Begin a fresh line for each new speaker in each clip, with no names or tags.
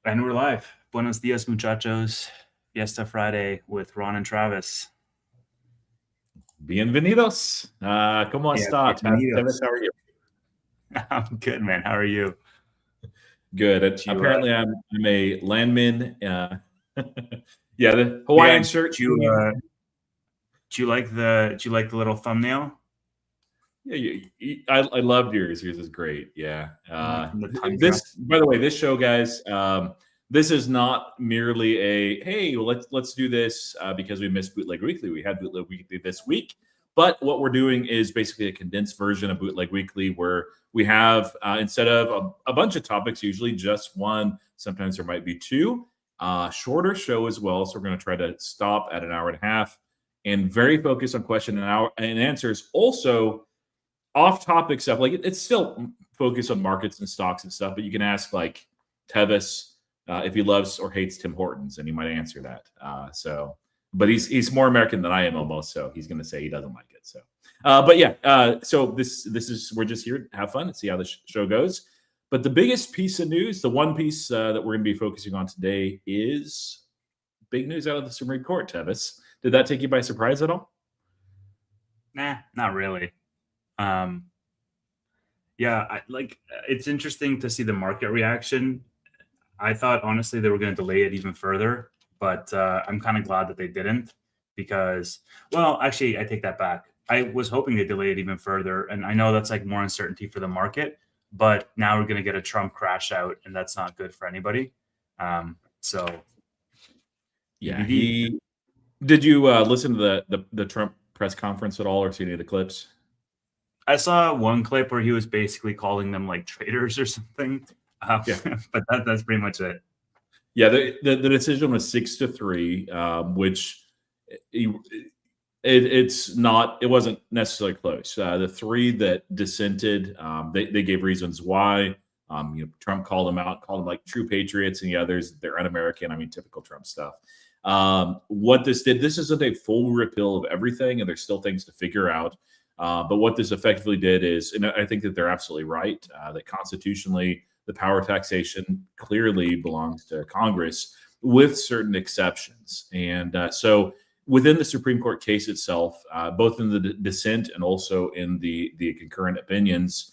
And we're live. Buenos dias, muchachos. Fiesta Friday with Ron and Travis.
Bienvenidos. ¿Cómo
Yeah,
está? Tevis,
bienvenidos.
how are you?
I'm good, man. How are you?
Good.
Did you,
Apparently, I'm a landman. Yeah, the
yeah,
Hawaiian shirt.
did you like the little thumbnail?
Yeah, I loved yours. Yours is great. Yeah.
The one from the tundra.
This, by the way, this show, guys. This is not merely a hey, well, let's do this because we missed Bootleg Weekly. We had Bootleg Weekly this week, but what we're doing is basically a condensed version of Bootleg Weekly where we have instead of a bunch of topics, usually just one. Sometimes there might be two. Shorter show as well. So we're going to try to stop at an hour and a half and very focused on question and hour and answers. Also, off-topic stuff. Like it's still focused on markets and stocks and stuff, but you can ask like Tevis if he loves or hates Tim Hortons, and he might answer that. But he's more American than I am almost, so he's going to say he doesn't like it. But yeah. So this is we're just here to have fun and see how the show goes. But the biggest piece of news, the one piece that we're going to be focusing on today, is big news out of the Supreme Court. Tevis, did that take you by surprise at all?
Nah, not really. Um, yeah, it's interesting to see the market reaction. I thought honestly they were going to delay it even further, but I'm kind of glad that they didn't because, well, actually, I take that back. I was hoping they delay it even further, and I know that's like more uncertainty for the market, but now we're going to get a Trump crash out, and that's not good for anybody. So,
Yeah,
EBD.
he did you listen to the Trump press conference at all, or see any of the clips?
I saw one clip where he was basically calling them like traitors or something,
Yeah,
but that's pretty much it.
yeah. The decision was 6-3, which it, it's not. It wasn't necessarily close. The three that dissented, they gave reasons why. Trump called them out, called them like true patriots, and the others they're un-American. I mean, typical Trump stuff. What this did, this isn't a full repeal of everything, and there's still things to figure out. But what this effectively did is, and I think that they're absolutely right, that constitutionally the power of taxation clearly belongs to Congress with certain exceptions. And so within the Supreme Court case itself, both in the dissent and also in the concurrent opinions,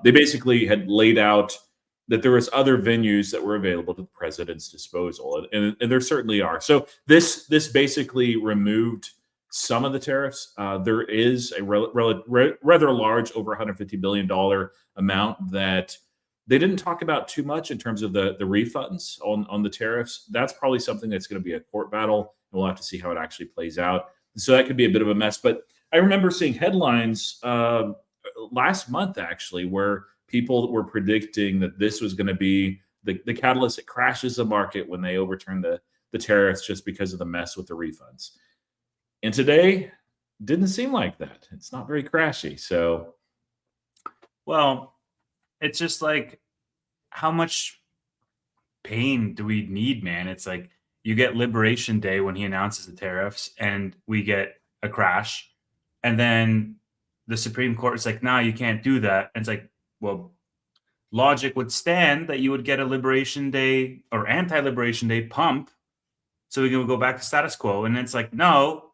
they basically had laid out that there was other venues that were available to the president's disposal, and there certainly are. So this basically removed some of the tariffs. There is a rather large, over $150 billion amount that they didn't talk about too much in terms of the refunds on the tariffs. That's probably something that's going to be a court battle, and we'll have to see how it actually plays out. So that could be a bit of a mess. But I remember seeing headlines last month, actually, where people were predicting that this was going to be the catalyst that crashes the market when they overturn the tariffs just because of the mess with the refunds. And today didn't seem like that. It's not very crashy. So,
Well, it's just like how much pain do we need, man? It's like you get Liberation Day when he announces the tariffs, and we get a crash, and then the Supreme Court is like, "No, you can't do that." And it's like, well, logic would stand that you would get a Liberation Day or anti-Liberation Day pump, so we can go back to status quo. And it's like, no,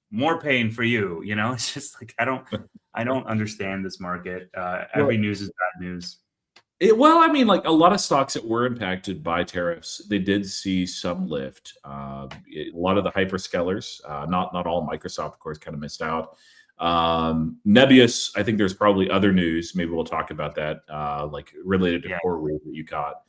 more pain for you. You know, it's just like I don't understand this market. Every
well,
news is bad news.
I mean, like a lot of stocks that were impacted by tariffs, they did see some lift. A lot of the hyperscalers, not all. Microsoft, of course, kind of missed out. Nebius, I think there's probably other news. Maybe we'll talk about that, like related to
Yeah,
CoreWeave that you caught,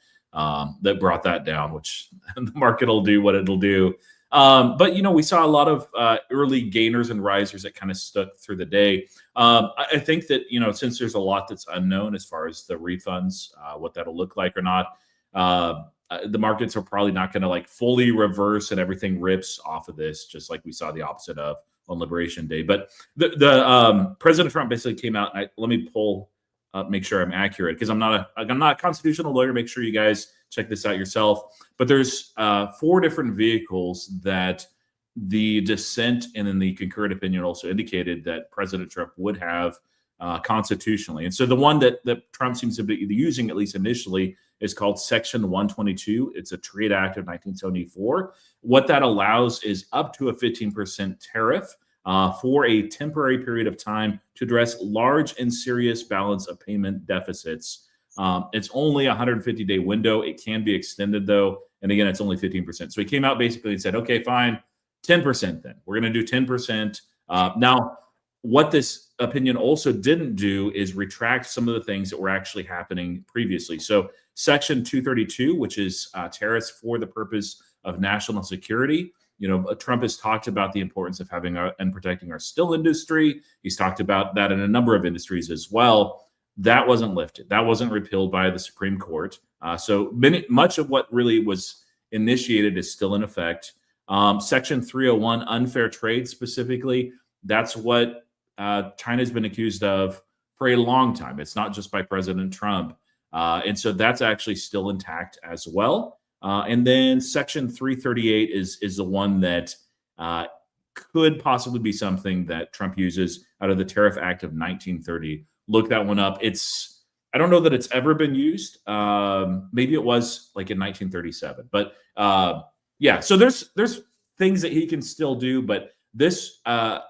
that brought that down, which the market will do what it'll do. But we saw a lot of early gainers and risers that kind of stuck through the day. I think that since there's a lot that's unknown as far as the refunds, what that'll look like or not, the markets are probably not going to like fully reverse and everything rips off of this, just like we saw the opposite of on Liberation Day. But the President Trump basically came out. And let me pull up, make sure I'm accurate, because I'm not a constitutional lawyer. Make sure you guys check this out yourself. But there's 4 different vehicles that the dissent and then the concurrent opinion also indicated that President Trump would have constitutionally. And so the one that Trump seems to be using, at least initially, is called Section 122. It's a Trade Act of 1974. What that allows is up to a 15% tariff for a temporary period of time to address large and serious balance of payment deficits. It's only a 150-day window. It can be extended, though. And again, it's only 15%. So he came out basically and said, okay, fine, 10% then. We're going to do 10%. Now, what this opinion also didn't do is retract some of the things that were actually happening previously. So Section 232, which is tariffs for the purpose of national security. Trump has talked about the importance of having and protecting our steel industry. He's talked about that in a number of industries as well. That wasn't lifted. That wasn't repealed by the Supreme Court. So much of what really was initiated is still in effect. Section 301, unfair trade specifically, that's what China's been accused of for a long time. It's not just by President Trump. And so that's actually still intact as well. And then Section 338 is the one that could possibly be something that Trump uses out of the Tariff Act of 1930. Look that one up. I don't know that it's ever been used. Maybe it was like in 1937. But yeah, so there's things that he can still do. But this, I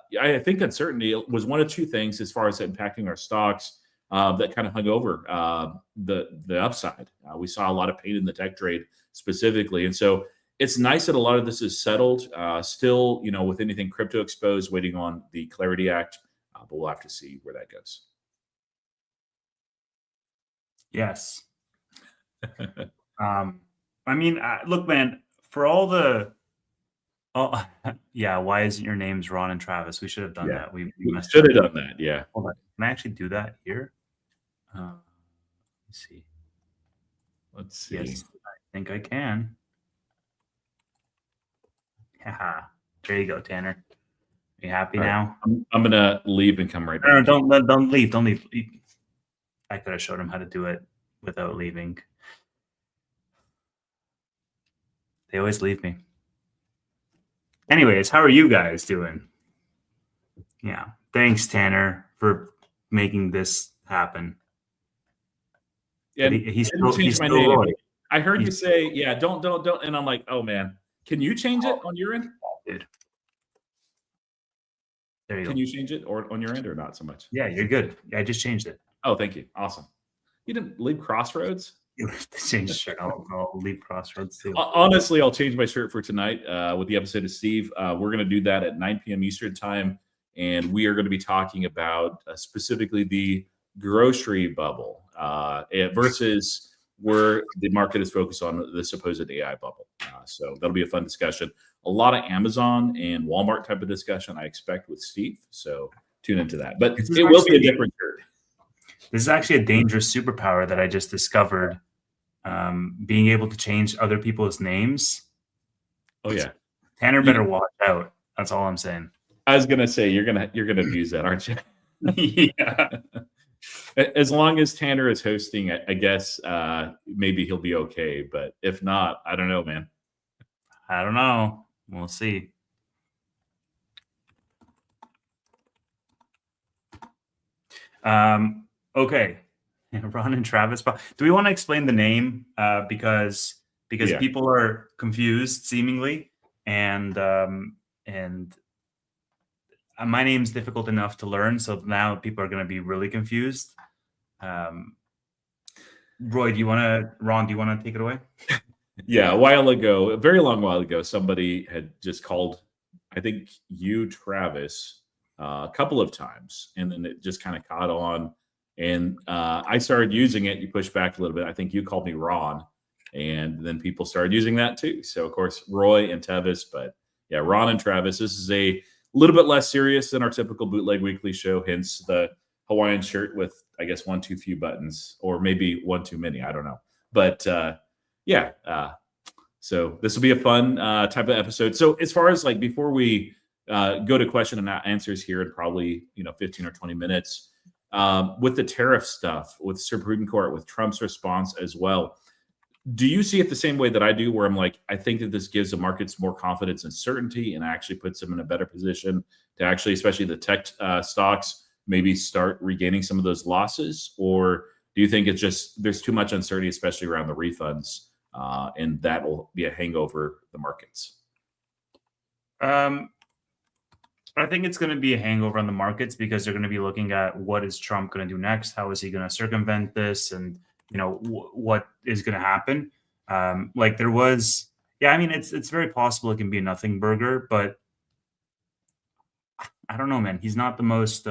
think uncertainty was one of two things as far as impacting our stocks that kind of hung over the upside. We saw a lot of pain in the tech trade specifically. And so it's nice that a lot of this is settled. Still, with anything crypto exposed, waiting on the Clarity Act, but we'll have to see where that goes.
Yes. I mean, look, man, for all the, yeah, why isn't your names Ron and Travis? We should have done that. We
should have done that. Yeah.
Hold on. Can I actually do that here? Let's see.
Let's see.
Yes, I think I can. Haha. There you go, Tanner. Are you happy now?
I'm gonna leave and come right back.
No, don't leave. Don't leave. I could have showed him how to do it without leaving. They always leave me. Anyways, how are you guys doing? Yeah. Thanks, Tanner, for making this happen.
Yeah,
he's
my name. I heard you say, yeah, don't. And I'm like, oh man, can you change it on your end?
Dude. There you go.
Can you change it or on your end or not so much?
Yeah, you're good. I just changed it.
Oh, thank you. Awesome. You didn't leave Crossroads?
You have to change the shirt. I'll leave Crossroads too.
Honestly, I'll change my shirt for tonight with the episode of Steve. We're going to do that at 9 p.m. Eastern time. And we are going to be talking about specifically the grocery bubble versus where the market is focused on the supposed AI bubble. So that'll be a fun discussion. A lot of Amazon and Walmart type of discussion I expect with Steve. So tune into that. But it will be a different shirt.
This is actually a dangerous superpower that I just discovered. Being able to change other people's names.
Oh yeah.
Tanner better watch out. That's all I'm saying.
I was gonna say you're gonna abuse that, aren't you?
Yeah.
As long as Tanner is hosting, I guess maybe he'll be okay. But if not, I don't know, man.
I don't know. We'll see. Okay. Ron and Travis. Do we want to explain the name? Because people are confused seemingly, and my name's difficult enough to learn, so now people are going to be really confused. Roy, Ron, do you want to take it away?
Yeah, a very long while ago, somebody had just called, I think you, Travis, a couple of times, and then it just kind of caught on, and I started using it. You pushed back a little bit. I think you called me Ron, and then people started using that too. So of course, Roy and Tevis, but yeah, Ron and Travis. This is a little bit less serious than our typical Bootleg Weekly show, hence the Hawaiian shirt with, I guess, one too few buttons, or maybe one too many. I don't know. But so this will be a fun type of episode. So as far as before we go to question and answers here in probably 15 or 20 minutes, with the tariff stuff, with Supreme Court, with Trump's response as well, do you see it the same way that I do, where I'm like, I think that this gives the markets more confidence and certainty and actually puts them in a better position to actually, especially the tech stocks, maybe start regaining some of those losses? Or do you think it's just there's too much uncertainty, especially around the refunds, and that will be a hangover the markets?
Um, I think it's going to be a hangover on the markets because they're going to be looking at what is Trump going to do next? How is he going to circumvent this? And what is going to happen? Like there was, yeah. I mean, it's very possible it can be a nothing burger, but I don't know, man. He's not the most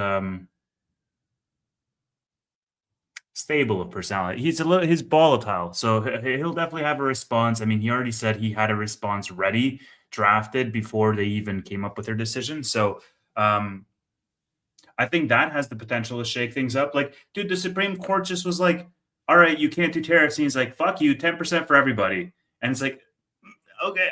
stable of personality. He's volatile, so he'll definitely have a response. I mean, he already said he had a response ready, drafted before they even came up with their decision. So um, I think that has the potential to shake things up. Like, dude, the Supreme Court just was like, "All right, you can't do tariffs." And he's like, "Fuck you, 10% for everybody." And it's like, okay,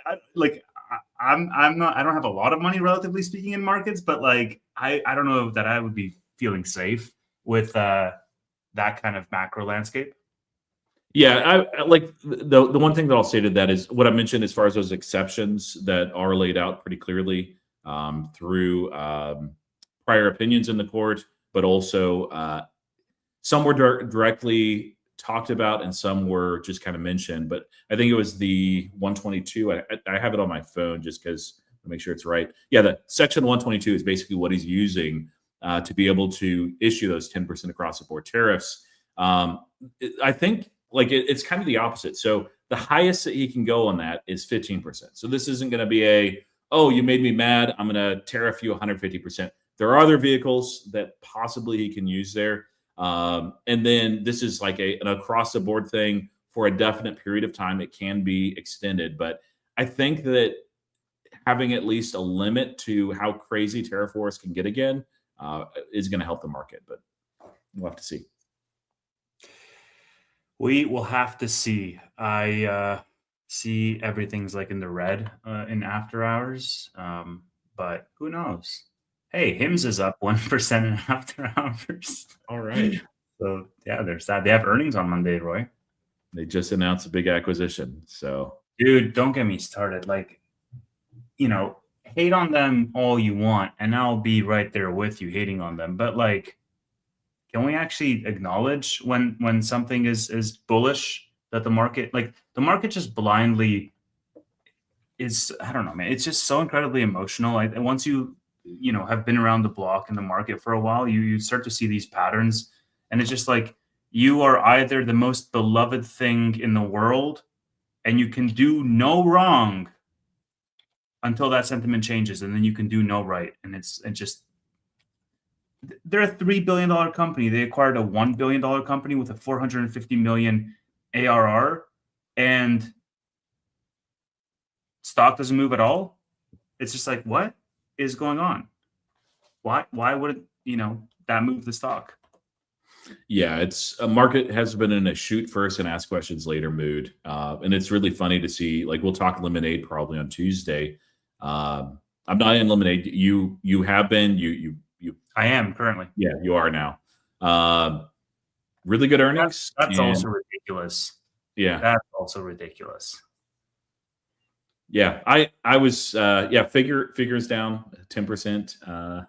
I'm not. I don't have a lot of money, relatively speaking, in markets, but like, I don't know that I would be feeling safe with that kind of macro landscape.
Yeah, I like the one thing that I'll say to that is what I mentioned as far as those exceptions that are laid out pretty clearly through prior opinions in the court, but also some were directly talked about and some were just kind of mentioned. But I think it was the 122. I have it on my phone just because to make sure it's right. Yeah, the section 122 is basically what he's using to be able to issue those 10% across the board tariffs. I think it's kind of the opposite. So the highest that he can go on that is 15%. So this isn't going to be oh, you made me mad, I'm going to tariff you 150%. There are other vehicles that possibly he can use there. And then this is like an across the board thing for a definite period of time. It can be extended, but I think that having at least a limit to how crazy tariff wars can get again is going to help the market, but we'll have to see.
We will have to see. I see everything's like in the red in after hours, but who knows? Hey, Hims is up 1% in after hours.
All right.
So yeah, there's that. They have earnings on Monday, Roy.
They just announced a big acquisition. So,
dude, don't get me started. Like, hate on them all you want, and I'll be right there with you hating on them. But like, can we actually acknowledge when something is bullish that the market just blindly is, I don't know, man. It's just so incredibly emotional. And once you have been around the block in the market for a while, you start to see these patterns, and it's just like you are either the most beloved thing in the world and you can do no wrong until that sentiment changes, and then you can do no right. And they're a $3 billion company. They acquired a $1 billion company with a 450 million ARR, and stock doesn't move at all. It's just like, what is going on? Why would that move the stock?
Yeah, it's a market has been in a shoot first and ask questions later mood. And it's really funny to see, like, we'll talk Lemonade probably on Tuesday. I'm not in Lemonade. You have been, you
I am currently.
Yeah, you are now. Really good earnings.
That's also ridiculous.
Yeah.
That's also ridiculous.
Yeah. I was figures down 10%.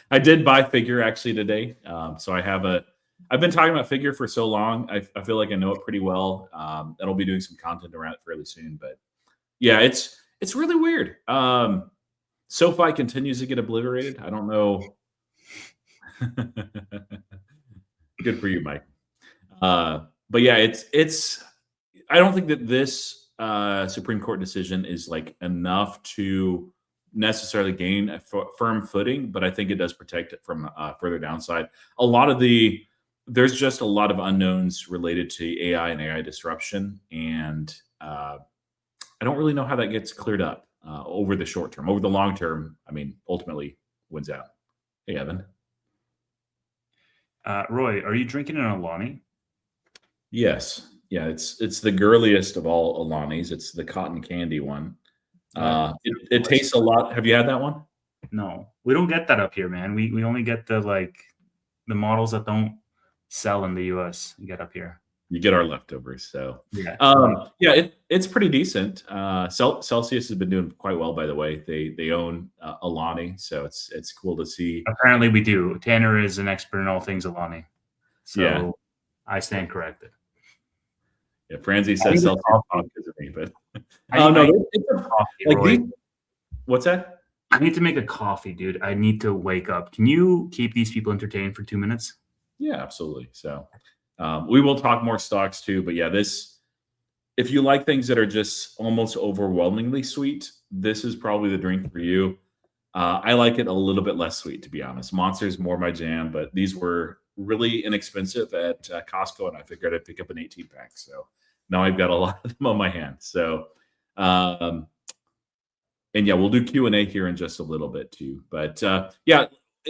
I did buy Figure actually today. So I've been talking about Figure for so long. I feel like I know it pretty well. And I'll be doing some content around it fairly soon. But yeah, it's really weird. SoFi continues to get obliterated. I don't know. Good for you, Mike. But yeah, it's. I don't think that this Supreme Court decision is like enough to necessarily gain a firm footing, but I think it does protect it from further downside. There's just a lot of unknowns related to AI and AI disruption, and I don't really know how that gets cleared up over the short term. Over the long term, I mean, ultimately wins out. Hey, Evan.
Roy, are you drinking an Alani?
Yes. Yeah, it's the girliest of all Alanis. It's the cotton candy one. It tastes a lot. Have you had that one?
No, we don't get that up here, man. We only get the models that don't sell in the US. You get up here.
You get our leftovers. So
yeah,
it's pretty decent. Celsius has been doing quite well, by the way. They own Alani, so it's cool to see.
Apparently, we do. Tanner is an expert in all things Alani. So
yeah.
I stand corrected.
Yeah, Franzi says Celsius because of me, but
coffee,
like
Roy.
What's that?
I need to make a coffee, dude. I need to wake up. Can you keep these people entertained for 2 minutes?
Yeah, absolutely. So we will talk more stocks too, but yeah, if you like things that are just almost overwhelmingly sweet, this is probably the drink for you. I like it a little bit less sweet, to be honest. Monster's more my jam, but these were really inexpensive at Costco, and I figured I'd pick up an 18-pack. So now I've got a lot of them on my hands. So, and yeah, we'll do Q&A here in just a little bit too. But yeah,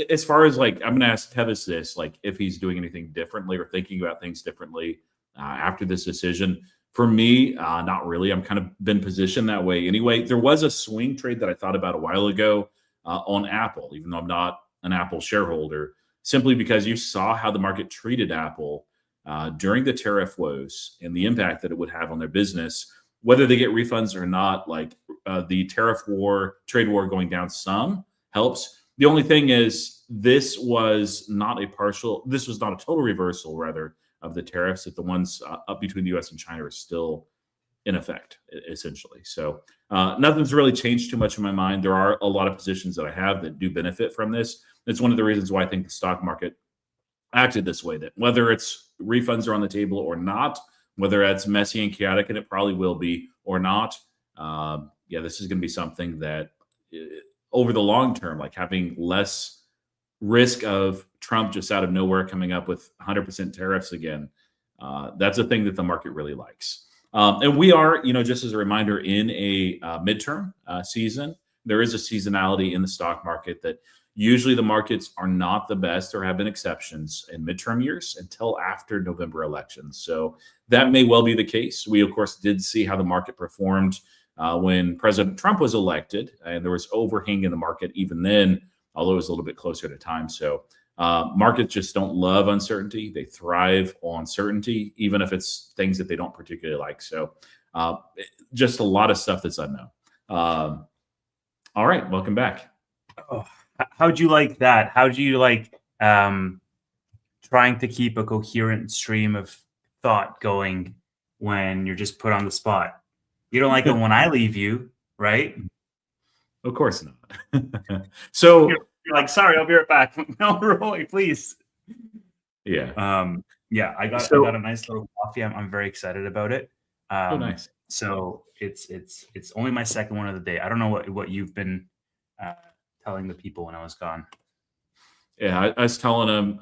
as far as like, I'm going to ask Tevis this, like if he's doing anything differently or thinking about things differently after this decision. For me, not really. I'm kind of been positioned that way anyway. There was a swing trade that I thought about a while ago on Apple, even though I'm not an Apple shareholder, simply because you saw how the market treated Apple during the tariff woes and the impact that it would have on their business, whether they get refunds or not. Like the trade war going down some helps. The only thing is this was not a total reversal, rather, of the tariffs, that the ones up between the US and China are still in effect, essentially. So nothing's really changed too much in my mind. There are a lot of positions that I have that do benefit from this. It's one of the reasons why I think the stock market acted this way, that whether it's refunds are on the table or not, whether that's messy and chaotic, and it probably will be, or not, yeah, this is going to be something that over the long term, like having less risk of Trump just out of nowhere coming up with 100% tariffs again, that's a thing that the market really likes. And we are, just as a reminder, in a midterm season. There is a seasonality in the stock market that usually the markets are not the best, or have been exceptions in midterm years until after November elections. So that may well be the case. We, of course, did see how the market performed when President Trump was elected, and there was overhang in the market even then, although it was a little bit closer to time. So markets just don't love uncertainty. They thrive on certainty, even if it's things that they don't particularly like. So just a lot of stuff that's unknown. All right, welcome back.
Oh, how'd you like that? How'd you like trying to keep a coherent stream of thought going when you're just put on the spot? You don't like it when I leave you, right?
Of course not. So
you're like, sorry, I'll be right back. No, Roy, please.
Yeah.
Yeah, I got a nice little coffee. I'm very excited about it.
Oh, nice.
So it's only my second one of the day. I don't know what you've been telling the people when I was gone.
Yeah, I was telling them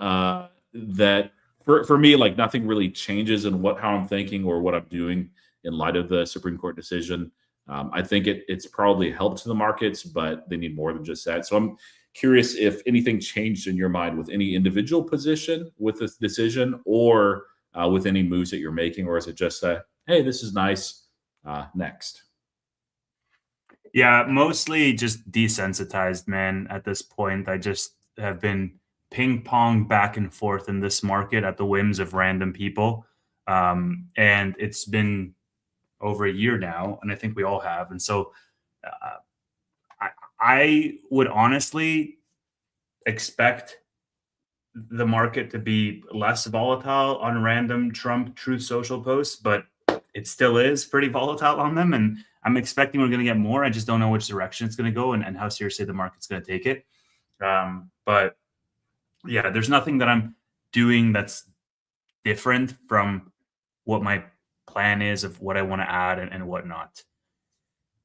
that for me, like nothing really changes in how I'm thinking or what I'm doing in light of the Supreme Court decision. I think it's probably helped the markets, but they need more than just that. So I'm curious if anything changed in your mind with any individual position with this decision, or with any moves that you're making, or is it just hey, this is nice, next?
Yeah, mostly just desensitized, man. At this point, I just have been ping pong back and forth in this market at the whims of random people. And it's been over a year now, and I think we all have. And so I would honestly expect the market to be less volatile on random Trump Truth Social posts, but it still is pretty volatile on them. And I'm expecting we're going to get more. I just don't know which direction it's going to go and how seriously the market's going to take it. But yeah, there's nothing that I'm doing that's different from what my plan is of what I want to add and whatnot.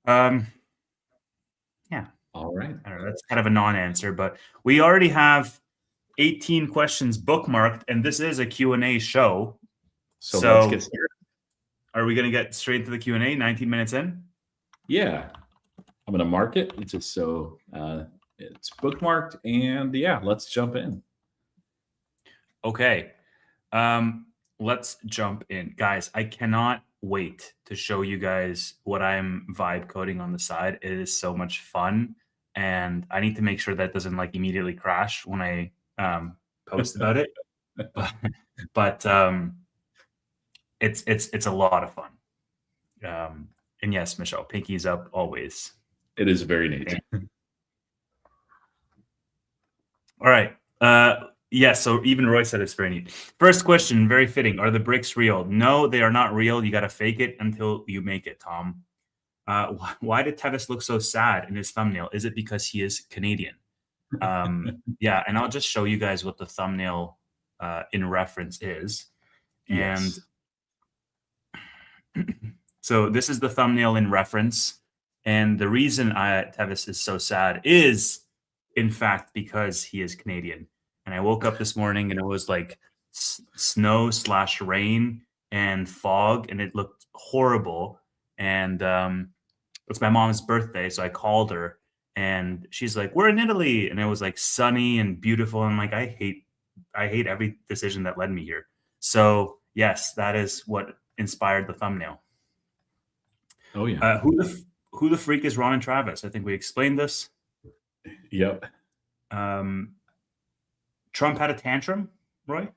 Yeah.
All right.
I don't know, that's kind of a non-answer, but we already have 18 questions bookmarked, and this is a Q&A show.
So let's get started.
Are we going to get straight to the Q&A 19 minutes in?
Yeah. I'm going to mark it. It's just so it's bookmarked, and yeah, let's jump in.
Okay. Let's jump in. Guys, I cannot wait to show you guys what I'm vibe coding on the side. It is so much fun, and I need to make sure that doesn't like immediately crash when I post about it. But it's a lot of fun. And yes, Michelle, pinkies up always.
It is very neat.
All right. Yes, so even Roy said it's very neat. First question, very fitting. Are the bricks real? No, they are not real. You got to fake it until you make it, Tom. Why did Tevis look so sad in his thumbnail? Is it because he is Canadian? Yeah, and I'll just show you guys what the thumbnail in reference is. And
Yes.
so this is the thumbnail in reference. And the reason Tevis is so sad is, in fact, because he is Canadian. And I woke up this morning and it was like snow slash rain and fog, and it looked horrible. And it's my mom's birthday, so I called her, and she's like, "We're in Italy," and it was like sunny and beautiful. And I'm like, I hate every decision that led me here. So yes, that is what inspired the thumbnail.
Oh yeah.
Who the freak is Ron and Travis? I think we explained this.
Yep.
Trump had a tantrum, Roy?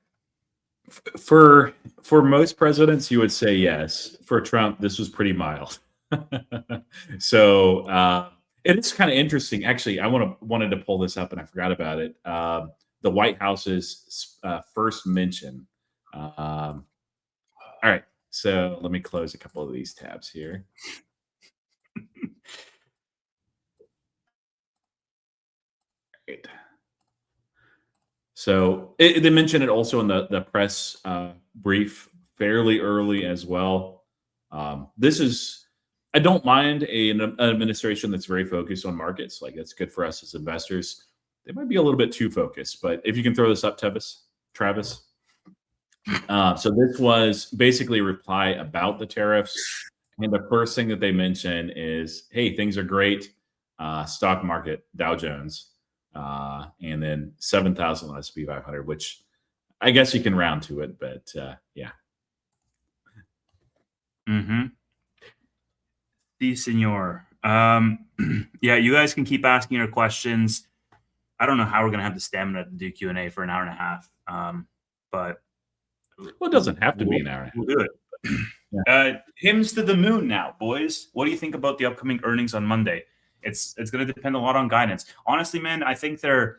For most presidents, you would say yes. For Trump, this was pretty mild. So it is kind of interesting. Actually, I wanted to pull this up and I forgot about it. The White House's first mention. All right. So let me close a couple of these tabs here. Right. So they mentioned it also in the press brief fairly early as well. This is, I don't mind an administration that's very focused on markets. Like, that's good for us as investors. They might be a little bit too focused, but if you can throw this up, Travis. So this was basically a reply about the tariffs. And the first thing that they mention is, hey, things are great. Stock market, Dow Jones. And then 7,000 S&P 500, which I guess you can round to it, but yeah.
Mm-hmm. Si, senor. Yeah, you guys can keep asking your questions. I don't know how we're going to have the stamina to do Q&A for an hour and a half, but...
Well, it doesn't have to be an hour.
We'll do it. Yeah. Hymns to the moon now, boys. What do you think about the upcoming earnings on Monday? It's going to depend a lot on guidance. Honestly, man, I think they're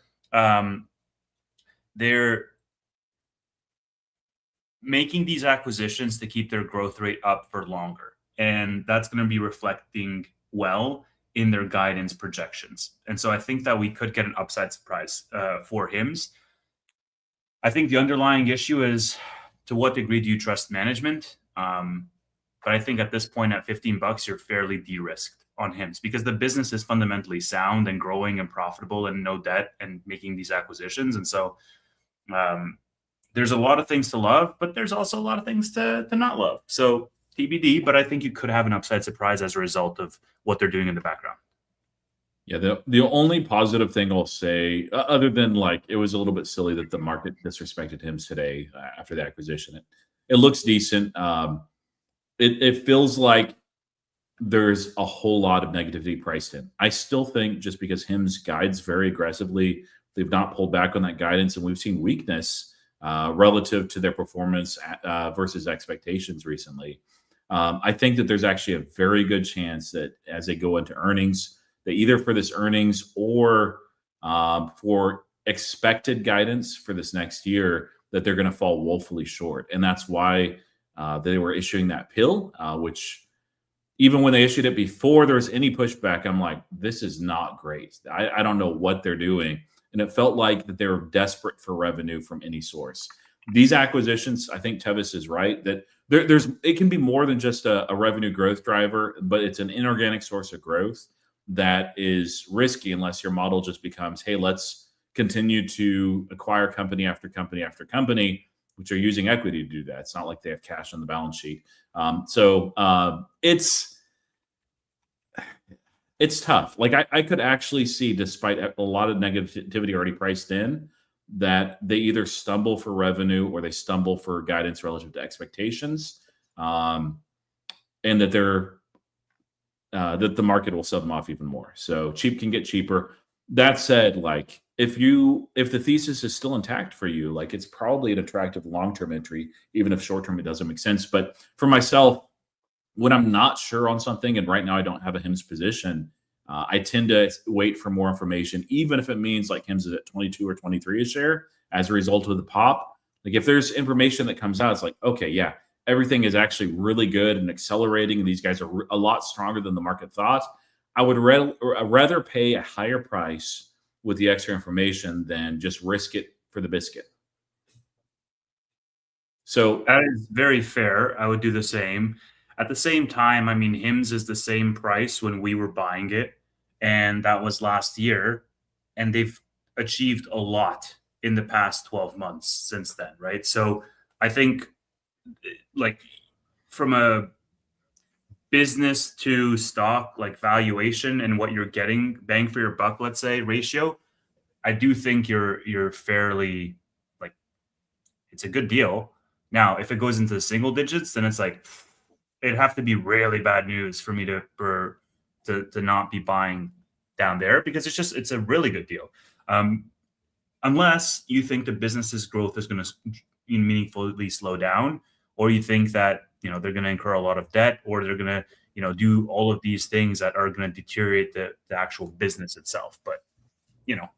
making these acquisitions to keep their growth rate up for longer, and that's going to be reflecting well in their guidance projections. And so I think that we could get an upside surprise for Hims. I think the underlying issue is, to what degree do you trust management? But I think at this point, at $15, you're fairly de-risked on Hims because the business is fundamentally sound and growing and profitable and no debt and making these acquisitions. And so there's a lot of things to love, but there's also a lot of things to not love. So TBD, but I think you could have an upside surprise as a result of what they're doing in the background.
Yeah, the only positive thing I'll say, other than like it was a little bit silly that the market disrespected Hims today after the acquisition. It looks decent. It feels like there's a whole lot of negativity priced in. I still think just because Hims guides very aggressively, they've not pulled back on that guidance, and we've seen weakness relative to their performance versus expectations recently. I think that there's actually a very good chance that as they go into earnings, that either for this earnings or for expected guidance for this next year, that they're going to fall woefully short. And that's why they were issuing that pill, which even when they issued it before there was any pushback, I'm like, this is not great. I don't know what they're doing. And it felt like that they were desperate for revenue from any source. These acquisitions, I think Tevis is right, that it can be more than just a revenue growth driver, but it's an inorganic source of growth that is risky unless your model just becomes, hey, let's continue to acquire company after company after company, which are using equity to do that. It's not like they have cash on the balance sheet. So it's tough. Like I could actually see, despite a lot of negativity already priced in, that they either stumble for revenue or they stumble for guidance relative to expectations, and that that the market will sell them off even more. So cheap can get cheaper. That said, like if the thesis is still intact for you, like it's probably an attractive long-term entry, even if short-term it doesn't make sense. But for myself, when I'm not sure on something, and right now I don't have a Hims position, I tend to wait for more information, even if it means like Hims is at 22 or 23 a share as a result of the pop. Like if there's information that comes out, it's like, okay, yeah, everything is actually really good and accelerating. These guys are a lot stronger than the market thought. I would rather pay a higher price with the extra information than just risk it for the biscuit. So
That is very fair. I would do the same. At the same time, I mean, Hims is the same price when we were buying it, and that was last year, and they've achieved a lot in the past 12 months since then, right? So I think, like, from a business to stock, like valuation and what you're getting, bang for your buck, let's say, ratio, I do think you're fairly like it's a good deal. Now, if it goes into the single digits, then it's like it'd have to be really bad news for me to not be buying down there because it's a really good deal. Um, unless you think the business's growth is going to meaningfully slow down, or you think that they're going to incur a lot of debt, or they're going to do all of these things that are going to deteriorate the actual business itself. But you know,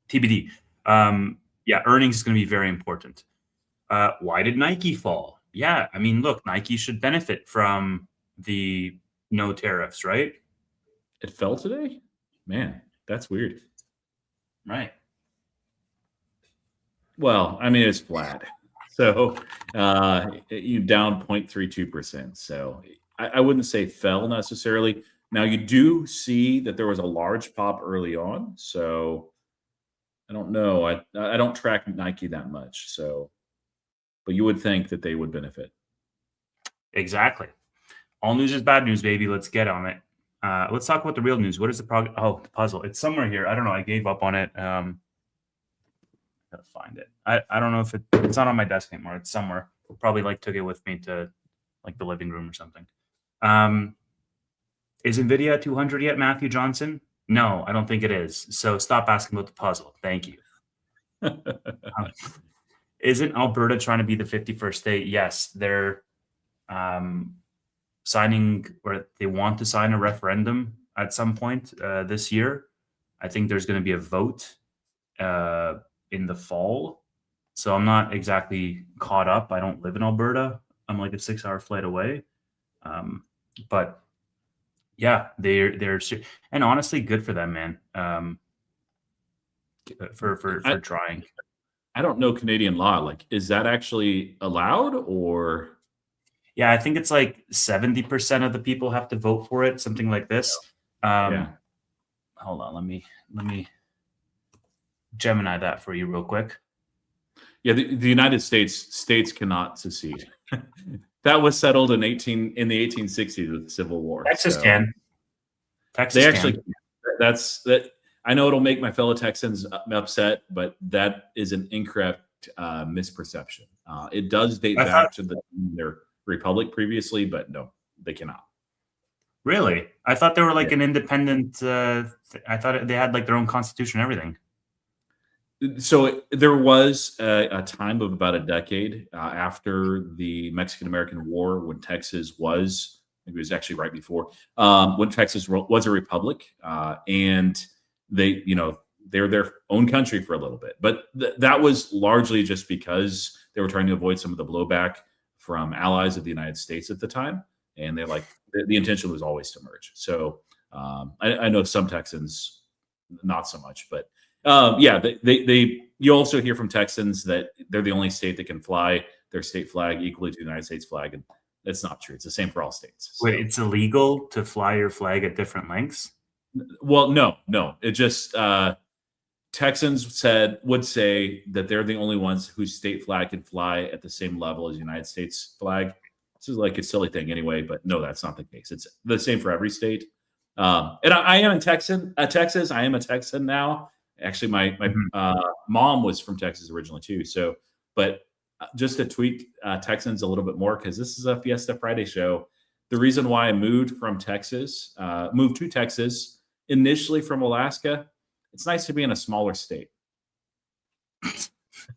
TBD. Yeah, earnings is going to be very important. Why did Nike fall? Yeah, I mean, look, Nike should benefit from the no tariffs, right?
it fell today? Man, that's weird.
Right.
Well, I mean, it's flat. So you down 0.32%. So I wouldn't say fell necessarily. Now you do see that there was a large pop early on. So I don't know. I don't track Nike that much. So, but you would think that they would benefit.
Exactly. All news is bad news, baby. Let's get on it. Let's talk about the real news. What is the Oh, the puzzle. It's somewhere here. I don't know. I gave up on it. Gotta find it. I don't know if it's not on my desk anymore. It's somewhere. Probably like took it with me to like the living room or something. Is Nvidia at 200 yet, Matthew Johnson? No, I don't think it is. So stop asking about the puzzle. Thank you. Isn't Alberta trying to be the 51st state? Yes, they're signing, or they want to sign a referendum at some point this year. I think there's going to be a vote in the fall. So I'm not exactly caught up. I don't live in Alberta. I'm like a 6-hour flight away. But yeah, they're and honestly, good for them, man. For trying.
I don't know Canadian law. Like, is that actually allowed or?
Yeah, I think it's like 70% of the people have to vote for it, something like this.
Yeah.
Hold on, let me Gemini that for you real quick.
Yeah, the United states cannot secede. That was settled in the 1860s with the Civil War.
Texas can.
Texas they actually can. That's that. I know it'll make my fellow Texans upset, but that is an incorrect misperception. It does date back to their republic previously, but no, they cannot.
Really? I thought they were like an independent. I thought they had like their own constitution and everything.
So there was a time of about a decade after the Mexican-American War when Texas was, it was actually right before, when Texas was a republic, and they, they're their own country for a little bit. But that was largely just because they were trying to avoid some of the blowback from allies of the United States at the time. And they're like, the intention was always to merge. So I know some Texans, not so much, but yeah, you also hear from Texans that they're the only state that can fly their state flag equally to the United States flag. And that's not true. It's the same for all states.
So. Wait, it's illegal to fly your flag at different lengths?
Well, no. It just, Texans would say that they're the only ones whose state flag can fly at the same level as the United States flag. This is like a silly thing anyway, but no, that's not the case. It's the same for every state. And I am in Texas. I am a Texan now. Actually, my mom was from Texas originally too. So, but just to tweak Texans a little bit more, because this is a Fiesta Friday show. The reason why I moved to Texas initially from Alaska, it's nice to be in a smaller state.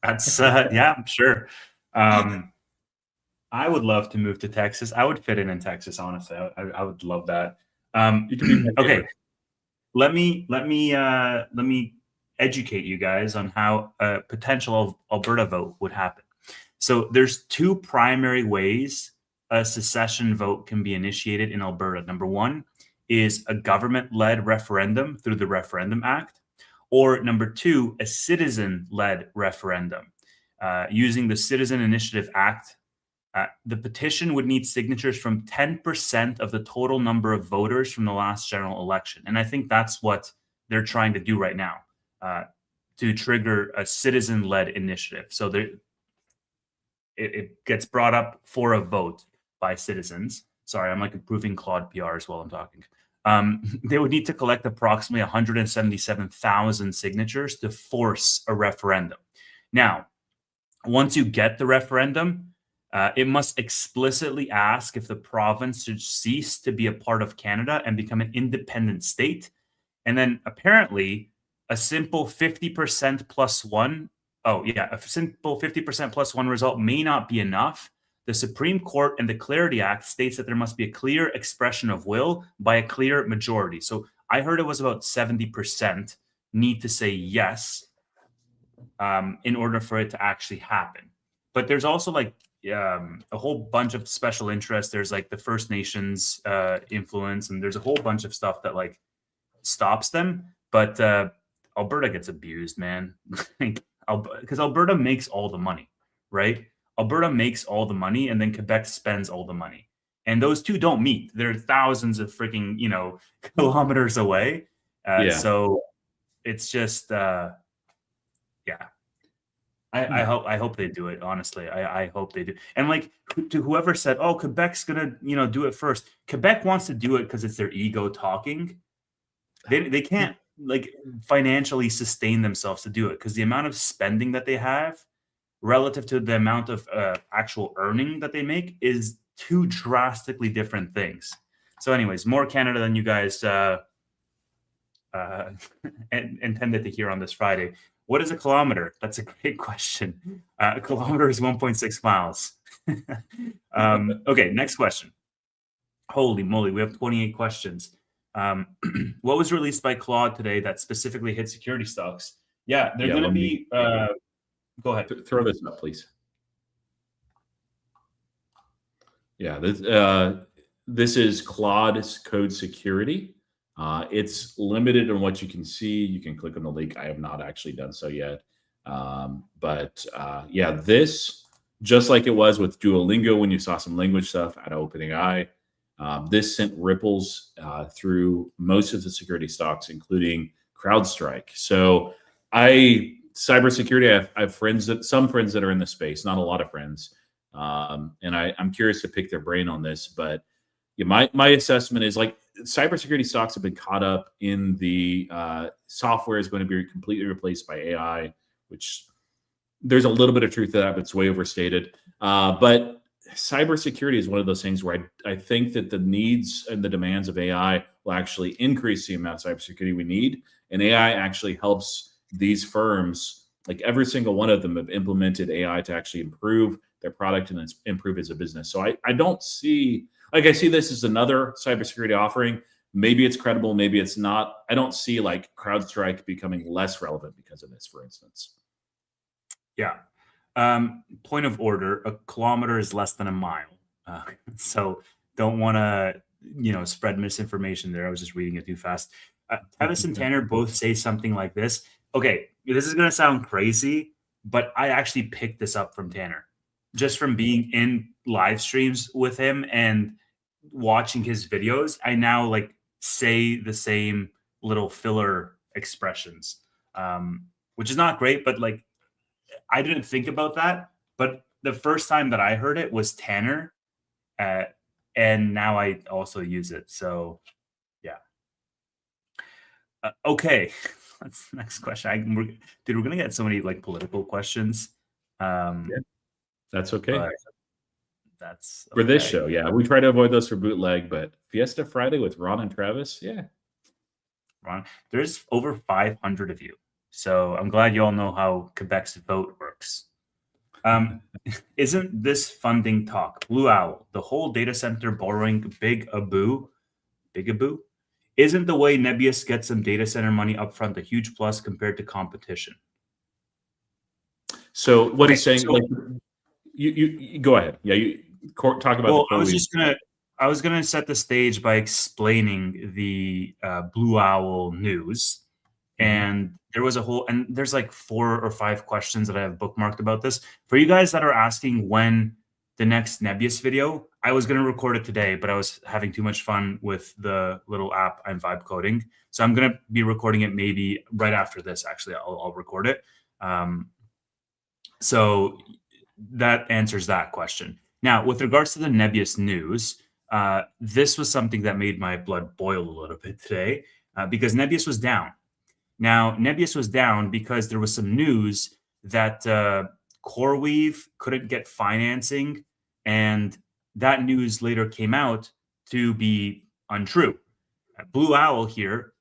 That's yeah, I'm sure. I would love to move to Texas. I would fit in Texas, honestly. I would love that.
You can be my
Okay,
favorite.
let me educate you guys on how a potential Alberta vote would happen. So there's two primary ways a secession vote can be initiated in Alberta. Number one is a government-led referendum through the Referendum Act, or number two, a citizen-led referendum using the Citizen Initiative Act. The petition would need signatures from 10% of the total number of voters from the last general election. And I think that's what they're trying to do right now uh, to trigger a citizen led initiative. So it gets brought up for a vote by citizens. Sorry, I'm like approving Claude PRs while I'm talking. They would need to collect approximately 177,000 signatures to force a referendum. Now, once you get the referendum, it must explicitly ask if the province should cease to be a part of Canada and become an independent state. And then apparently, a simple 50% plus one, oh, yeah, a simple 50% plus one result may not be enough. The Supreme Court and the Clarity Act states that there must be a clear expression of will by a clear majority. So I heard it was about 70% need to say yes in order for it to actually happen. But there's also like a whole bunch of special interests. There's like the First Nations influence, and there's a whole bunch of stuff that like stops them. But Alberta gets abused, man, because Alberta makes all the money, right? Alberta makes all the money, and then Quebec spends all the money, and those two don't meet. They're thousands of freaking kilometers away.
Yeah.
So it's just yeah. I
Yeah.
hope they do it. Honestly, I hope they do. And like to whoever said, "Oh, Quebec's gonna do it first." Quebec wants to do it because it's their ego talking. They can't like financially sustain themselves to do it because the amount of spending that they have relative to the amount of actual earning that they make is two drastically different things. So, anyways, more Canada than you guys uh, intended to hear on this Friday. What is a kilometer? That's a great question. A kilometer is 1.6 miles. Okay, next question. Holy moly, we have 28 questions. What was released by Claude today that specifically hit security stocks? Yeah, they're
Yeah.
going to
Let me
be. Go ahead.
throw this up, please. Yeah. This is Claude's code security. It's limited on what you can see. You can click on the link. I have not actually done so yet. But yeah, this, just like it was with Duolingo when you saw some language stuff out of OpenAI, this sent ripples through most of the security stocks, including CrowdStrike. So cybersecurity, I have some friends that are in the space, not a lot of friends. And I'm curious to pick their brain on this, but yeah, my assessment is like cybersecurity stocks have been caught up in the software is going to be completely replaced by AI, which there's a little bit of truth to that, but it's way overstated. But cybersecurity is one of those things where I think that the needs and the demands of AI will actually increase the amount of cybersecurity we need. And AI actually helps these firms, like every single one of them have implemented AI to actually improve their product and improve as a business. So I don't see, like I see this as another cybersecurity offering. Maybe it's credible, maybe it's not. I don't see like CrowdStrike becoming less relevant because of this, for instance.
Yeah. Point of order: a kilometer is less than a mile. So don't want to spread misinformation there. I was just reading it too fast. Travis and Tanner both say something like this. Okay, this is gonna sound crazy, but I actually picked this up from Tanner, just from being in live streams with him and watching his videos. I now like say the same little filler expressions, which is not great, but like I didn't think about that. But the first time that I heard it was Tanner, uh, and now I also use it. So yeah. Okay, that's the next question. We're gonna get so many like political questions,
Yeah, that's okay.
but that's
For this
okay.
show, yeah. We try to avoid those for bootleg, but Fiesta Friday with Ron and Travis, yeah.
Ron, there's over 500 of you, so I'm glad you all know how Quebec's vote works. Isn't this funding talk? Blue Owl, the whole data center borrowing big Abu. Bigaboo. Isn't the way Nebius gets some data center money upfront a huge plus compared to competition?
So what
Okay,
he's saying,
so
like, you go ahead. Yeah, you talk about the
well,
CoreWeave.
I was gonna set the stage by explaining the Blue Owl news,
Mhm.
and there was a whole and there's like 4 or 5 questions that I have bookmarked about this. For you guys that are asking when the next Nebius video, I was gonna record it today, but I was having too much fun with the little app I'm vibe coding, so I'm gonna be recording it maybe right after this. Actually, I'll record it. Um, so that answers that question. Now, with regards to the Nebius news, this was something that made my blood boil a little bit today because Nebius was down. Now, Nebius was down because there was some news that CoreWeave couldn't get financing, and that news later came out to be untrue. Blue Owl here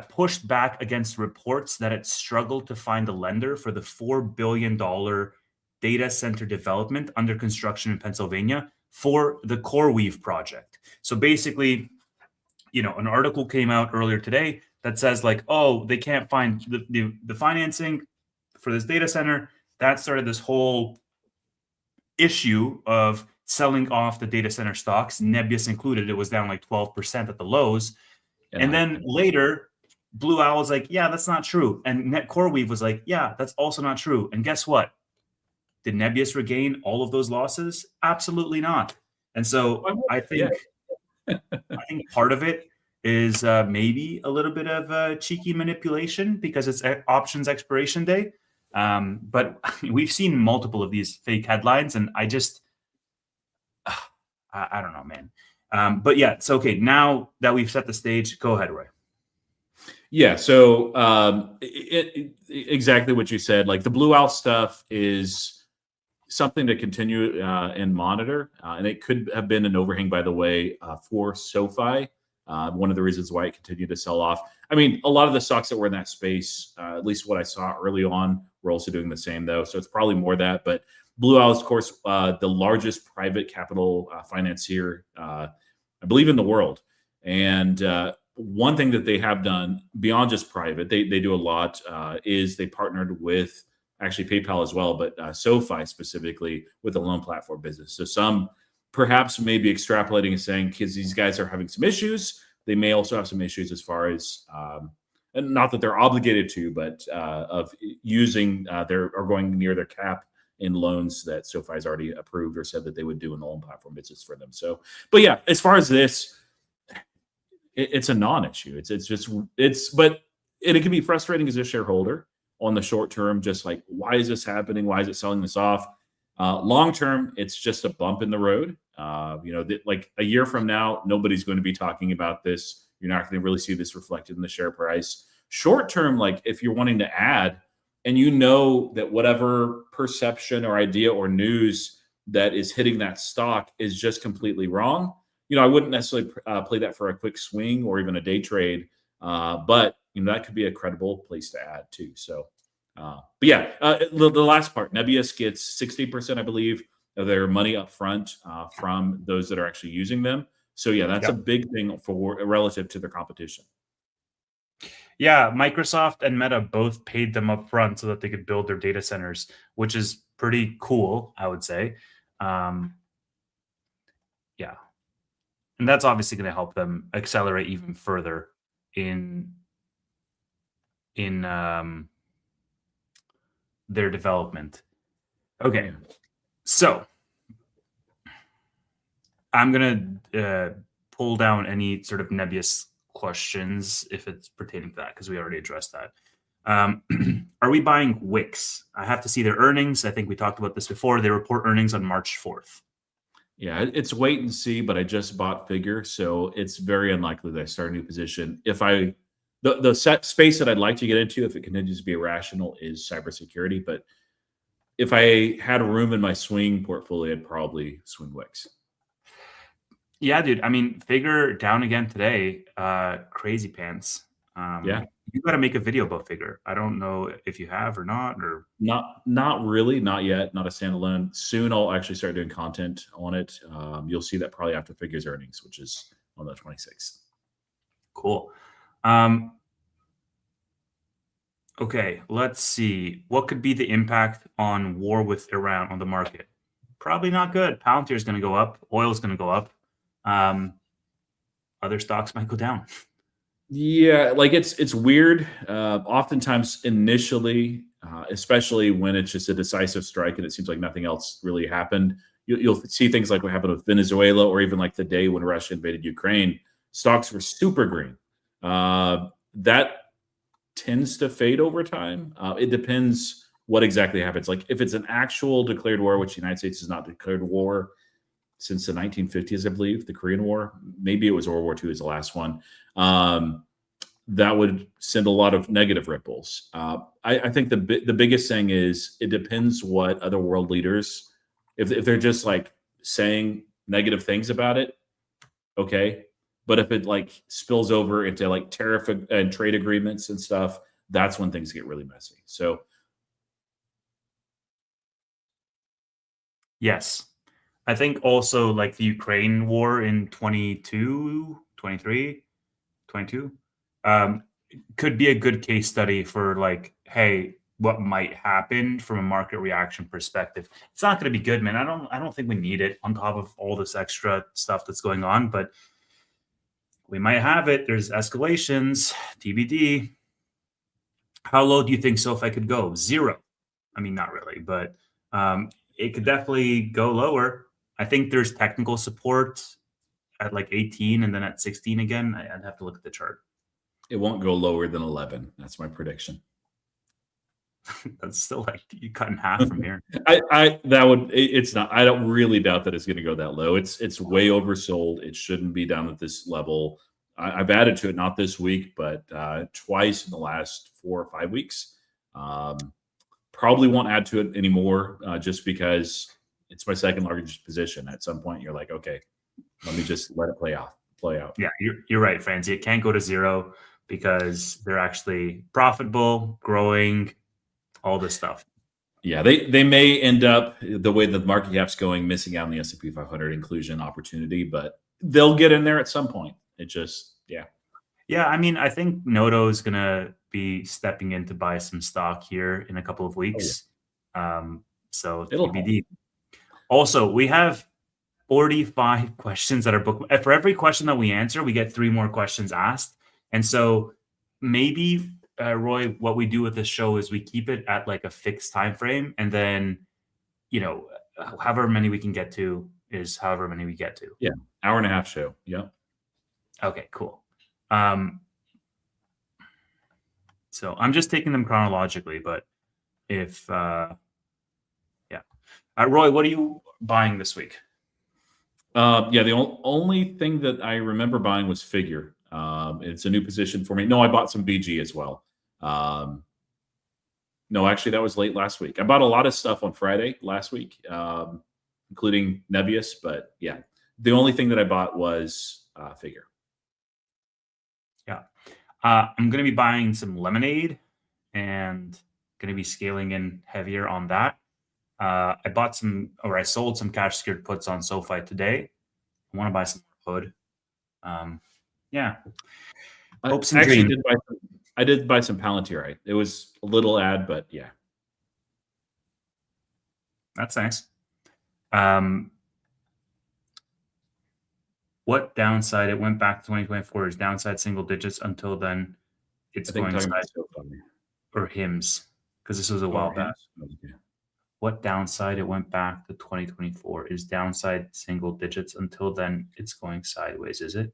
pushed back against reports that it struggled to find a lender for the $4 billion data center development under construction in Pennsylvania for the CoreWeave project. So basically, an article came out earlier today that says like, oh, they can't find the financing for this data center. That started this whole issue of selling off the data center stocks, Nebius included. It was down like 12% at the lows.
And
And then later, Blue Owl was like, yeah, that's not true. And Net CoreWeave was like, yeah, that's also not true. And guess what? Did Nebius regain all of those losses? Absolutely not. And so
yeah,
I think part of it is maybe a little bit of cheeky manipulation because it's options expiration day. But we've seen multiple of these fake headlines, and I just, I don't know, man. But yeah, it's okay. Now that we've set the stage, go ahead, Roy.
yeah. So exactly what you said. Like the Blue Owl stuff is something to continue and monitor, and it could have been an overhang, by the way, for SoFi. One of the reasons why it continued to sell off. I mean, a lot of the stocks that were in that space, at least what I saw early on, were also doing the same, though. So it's probably more that. But Blue Owl is, of course, the largest private capital financier, I believe, in the world. And one thing that they have done beyond just private, they do a lot, is they partnered with actually PayPal as well, but SoFi specifically with the loan platform business. So some perhaps maybe extrapolating and saying, because these guys are having some issues, they may also have some issues as far as, and not that they're obligated to, but of using or going near their cap in loans that SoFi has already approved or said that they would do in the loan platform business for them. So, but yeah, as far as this, it's a non-issue. But it can be frustrating as a shareholder on the short term, just like, why is this happening? Why is it selling this off? Long term, it's just a bump in the road. Like a year from now, nobody's going to be talking about this. You're not going to really see this reflected in the share price. Short term, like if you're wanting to add and you know that whatever perception or idea or news that is hitting that stock is just completely wrong, I wouldn't necessarily play that for a quick swing or even a day trade. But that could be a credible place to add too. So, but yeah, the last part, Nebius gets 60%, I believe, of their money up front from those that are actually using them. So yeah, that's a big thing for relative to their competition.
Yeah, Microsoft and Meta both paid them up front so that they could build their data centers, which is pretty cool, I would say. Yeah. And that's obviously going to help them accelerate even further in their development. Okay. So I'm going to pull down any sort of Nebius questions if it's pertaining to that, because we already addressed that. Are we buying Wix? I have to see their earnings. I think we talked about this before. They report earnings on March 4th.
Yeah, it's wait and see, but I just bought Figure, so it's very unlikely that I start a new position. The set space that I'd like to get into, if it continues to be irrational, is cybersecurity. But if I had a room in my swing portfolio, I'd probably swing Wix.
Yeah, dude. I mean, Figure down again today. Crazy pants.
Yeah.
You got to make a video about Figure. I don't know if you have or not, or
not really, not yet, not a standalone. Soon I'll actually start doing content on it. You'll see that probably after Figure's earnings, which is on the 26th.
Cool. Okay, let's see. What could be the impact on war with Iran on the market? Probably not good. Palantir is going to go up. Oil is going to go up. Um, other stocks might go down.
Yeah, like it's weird. Oftentimes, initially, especially when it's just a decisive strike and it seems like nothing else really happened, you'll see things like what happened with Venezuela, or even like the day when Russia invaded Ukraine. Stocks were super green. That tends to fade over time. It depends what exactly happens. Like if it's an actual declared war, which the United States has not declared war since the 1950s, I believe, the Korean War. Maybe it was World War II is the last one. Um, that would send a lot of negative ripples. I think the biggest thing is it depends what other world leaders, if they're just like saying negative things about it, okay. But if it like spills over into like tariff and trade agreements and stuff, that's when things get really messy. So
Yes. I think also like the Ukraine war in 22, 23, 22, could be a good case study for like, hey, what might happen from a market reaction perspective. It's not going to be good, man. I don't think we need it on top of all this extra stuff that's going on, but we might have it. There's escalations, TBD. How low do you think SoFi could go? Zero. I mean, not really, but it could definitely go lower. I think there's technical support at like 18 and then at 16 again. I'd have to look at the chart.
it won't go lower than 11. That's my prediction.
That's still like you cut in half from here.
It's not. I don't really doubt that it's going to go that low. It's way oversold. It shouldn't be down at this level. I've added to it, not this week, but twice in the last 4 or 5 weeks. Probably won't add to it anymore, just because it's my second largest position. At some point, you're like, okay, let me just let it play out.
Yeah, you're right, Francie. It can't go to zero because they're actually profitable, growing, all this stuff.
Yeah, they may end up the way that the market cap's going, missing out on the S&P 500 inclusion opportunity, but they'll get in there at some point. It just, yeah.
Yeah, I mean, I think Noto is gonna be stepping in to buy some stock here in a couple of
Oh, yeah.
weeks. So
It'll
TBD. Also, we have 45 questions that are booked. For every question that we answer, we get 3 more questions asked. And so maybe, Roy, what we do with this show is we keep it at like a fixed time frame, and then however many we can get to is however many we get to.
Yeah, hour and a half show. Yeah.
Okay, cool. So I'm just taking them chronologically, but if yeah, Roy, what are you buying this week?
Yeah, the only thing that I remember buying was Figure. It's a new position for me. No, I bought some BG as well. No, actually, that was late last week. I bought a lot of stuff on Friday last week, including Nebius. But yeah, the only thing that I bought was Figure.
Yeah, I'm going to be buying some Lemonade and going to be scaling in heavier on that. I sold some cash secured puts on SoFi today. I want to buy some more hood. Yeah. Hopes and dreams.
I did buy some Palantir. It was a little ad, but yeah.
That's nice. What downside? It went back to 2024 is downside single digits. Until then, it's going side or HIMS, because this was a while back. Okay. What downside? It went back to 2024 is downside single digits. Until then, it's going sideways. Is it?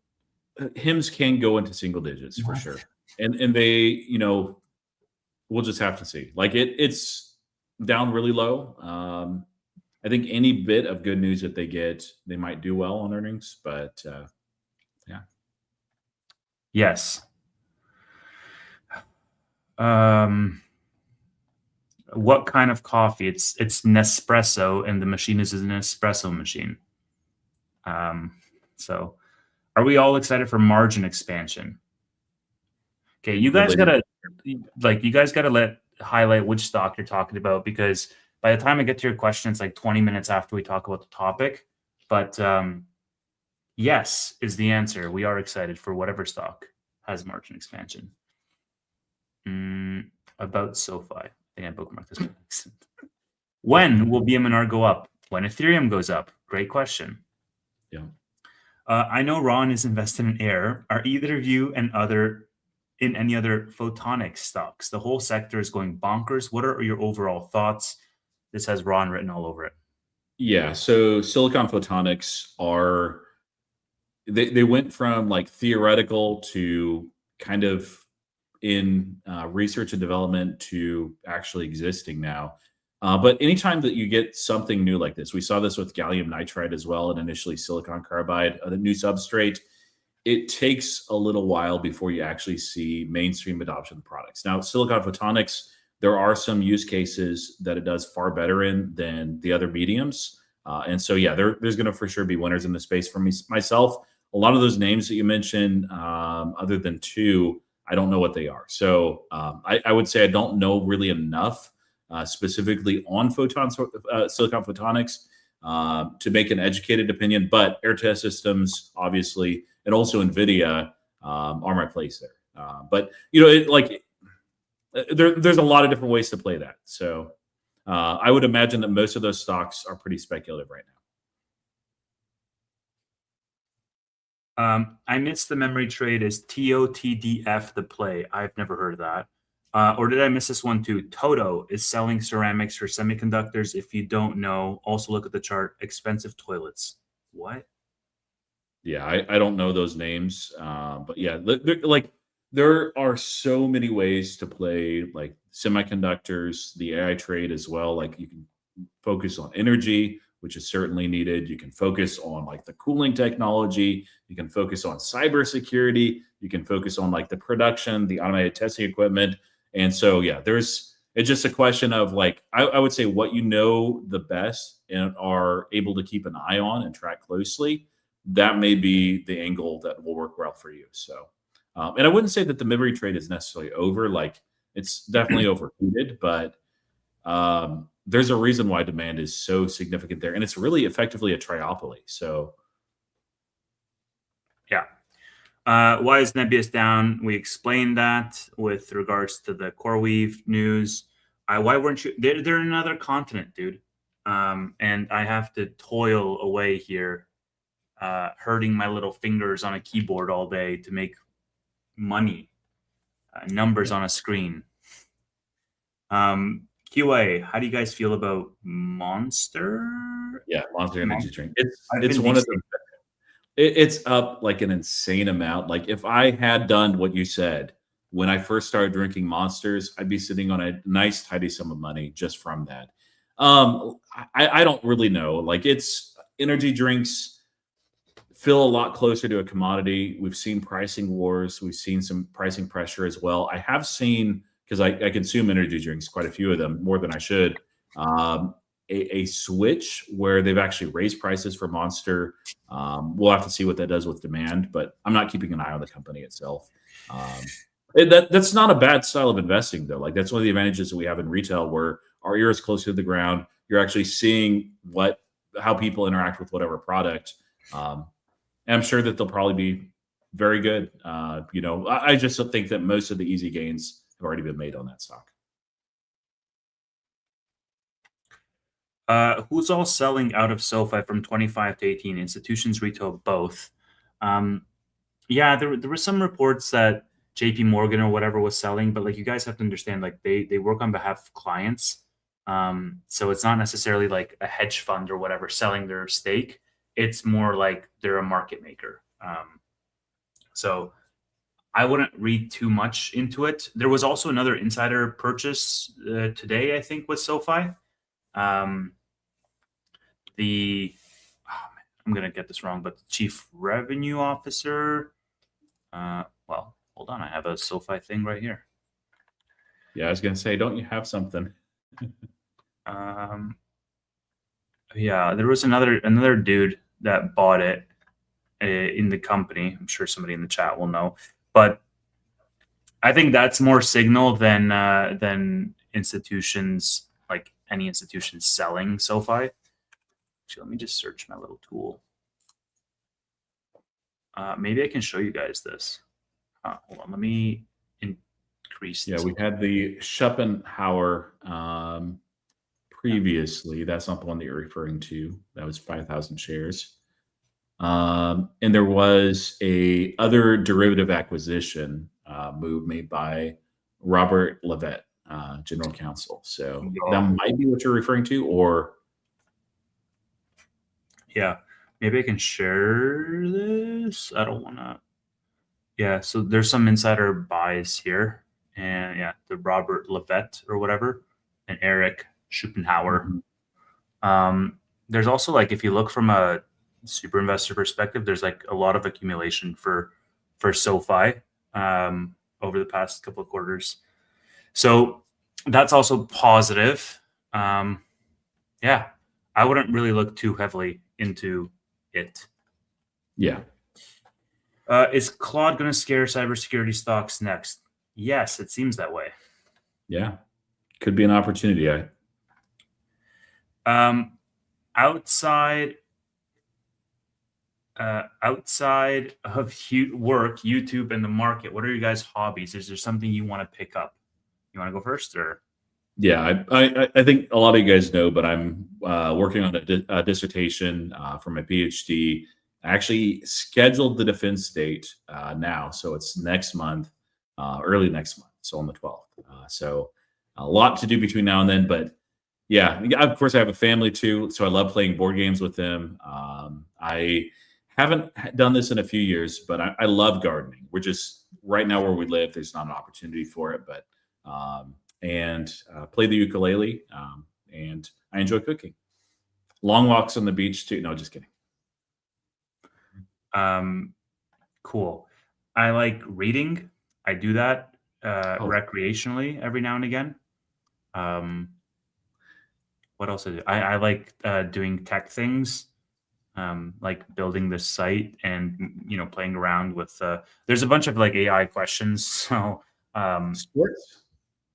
HIMS can go into single digits for sure, and they, we'll just have to see. Like it's down really low. I think any bit of good news that they get, they might do well on earnings, but yeah.
Yes. What kind of coffee? It's Nespresso, and the machine is an espresso machine. So are we all excited for margin expansion? Okay, you guys gotta highlight which stock you're talking about, because by the time I get to your question, it's like 20 minutes after we talk about the topic. But yes is the answer. We are excited for whatever stock. has margin expansion. About SoFi. I think I bookmarked this. When will BMNR go up? When Ethereum goes up? Great question.
Yeah.
I know Ron is invested in Air. Are either of you in any other photonics stocks? The whole sector is going bonkers. What are your overall thoughts? This has Ron written all over it.
Yeah. So silicon photonics are they went from like theoretical to kind of in research and development to actually existing now. But anytime that you get something new like this, we saw this with gallium nitride as well, and initially silicon carbide, the new substrate. It takes a little while before you actually see mainstream adoption of products. Now, silicon photonics, there are some use cases that it does far better in than the other mediums. And so, yeah, there's going to for sure be winners in the space. For me, myself, a lot of those names that you mentioned, other than two, I don't know what they are. So I would say I don't know really enough specifically on silicon photonics to make an educated opinion. But Air Test Systems, obviously, and also NVIDIA are my place there. But there's a lot of different ways to play that. So I would imagine that most of those stocks are pretty speculative right now.
I missed the memory trade. Is TOTDF the play? I've never heard of that. Or did I miss this one too? Toto is selling ceramics for semiconductors. If you don't know, also look at the chart. Expensive toilets. What?
Yeah, I don't know those names, but yeah, there are so many ways to play like semiconductors, the AI trade as well. Like you can focus on energy, which is certainly needed. You can focus on like the cooling technology. You can focus on cybersecurity. You can focus on like the production, the automated testing equipment. And so, yeah, it's just a question of like, I would say what you know the best and are able to keep an eye on and track closely. That may be the angle that will work well for you. So, and I wouldn't say that the memory trade is necessarily over. Like it's definitely overheated, but there's a reason why demand is so significant there, and it's really effectively a triopoly. So,
yeah. Why is Nebius down? We explained that with regards to the CoreWeave news. Why weren't you? They're in another continent, dude. And I have to toil away here, hurting my little fingers on a keyboard all day to make money, numbers on a screen. QA, how do you guys feel about Monster?
Yeah, Monster Energy Drink. It's one of the. It's up like an insane amount. Like if I had done what you said when I first started drinking Monsters, I'd be sitting on a nice tidy sum of money just from that. I don't really know. Like it's energy drinks feel a lot closer to a commodity. We've seen pricing wars. We've seen some pricing pressure as well. I have seen, because I consume energy drinks, quite a few of them, more than I should, a switch where they've actually raised prices for Monster. We'll have to see what that does with demand, but I'm not keeping an eye on the company itself. That's not a bad style of investing, though. Like that's one of the advantages that we have in retail, where our ear is close to the ground. You're actually seeing how people interact with whatever product. And I'm sure that they'll probably be very good. I just think that most of the easy gains have already been made on that stock.
Who's all selling out of SoFi from 25 to 18? Institutions, retail, both. Yeah, there were some reports that JP Morgan or whatever was selling, but like you guys have to understand, like they work on behalf of clients. So it's not necessarily like a hedge fund or whatever selling their stake. It's more like they're a market maker. So I wouldn't read too much into it. There was also another insider purchase today, I think, with SoFi. I'm going to get this wrong, but the chief revenue officer. Well, hold on. I have a SoFi thing right here.
Yeah, I was going to say, don't you have something?
Yeah, there was another dude that bought it in the company. I'm sure somebody in the chat will know, but I think that's more signal than institutions, like any institutions selling SoFi. Actually, let me just search my little tool. Maybe I can show you guys this. Hold on, let me increase
Yeah,
this.
we had the Schopenhauer previously. That's not the one that you're referring to. That was 5,000 shares. And there was a other derivative acquisition move made by Robert Levitt, general counsel. So that
Yeah.
might be what you're referring to, or
Yeah, maybe I can share this. I don't want to. Yeah, so there's some insider buys here, and yeah, the Robert Levitt or whatever, and Eric Schopenhauer.
Mhm.
There's also like if you look from a super investor perspective, there's like a lot of accumulation for SoFi over the past couple of quarters. So that's also positive. Um, yeah, I wouldn't really look too heavily into it.
Yeah.
Is Claude going to scare cybersecurity stocks next? Yes, it seems that way.
Yeah. Could be an opportunity.
Um, outside outside of work, YouTube, and the market, what are your guys' hobbies? Is there something you want to pick up? You want to go first, or
Yeah, I think a lot of you guys know, but I'm working on a dissertation for my PhD. I actually scheduled the defense date now, so it's next month, early next month, so on the 12th. So a lot to do between now and then, but yeah, of course I have a family too, so I love playing board games with them. I haven't done this in a few years, but I love gardening. We're just right now where we live. There's not an opportunity for it, but and play the ukulele. And I enjoy cooking. Long walks on the beach too. No, just kidding.
cool? I like reading. I do that
Oh,
recreationally every now and again. Um, what else I do? I like doing tech things, like building this site and playing around with. There's a bunch of like AI questions. So
sports.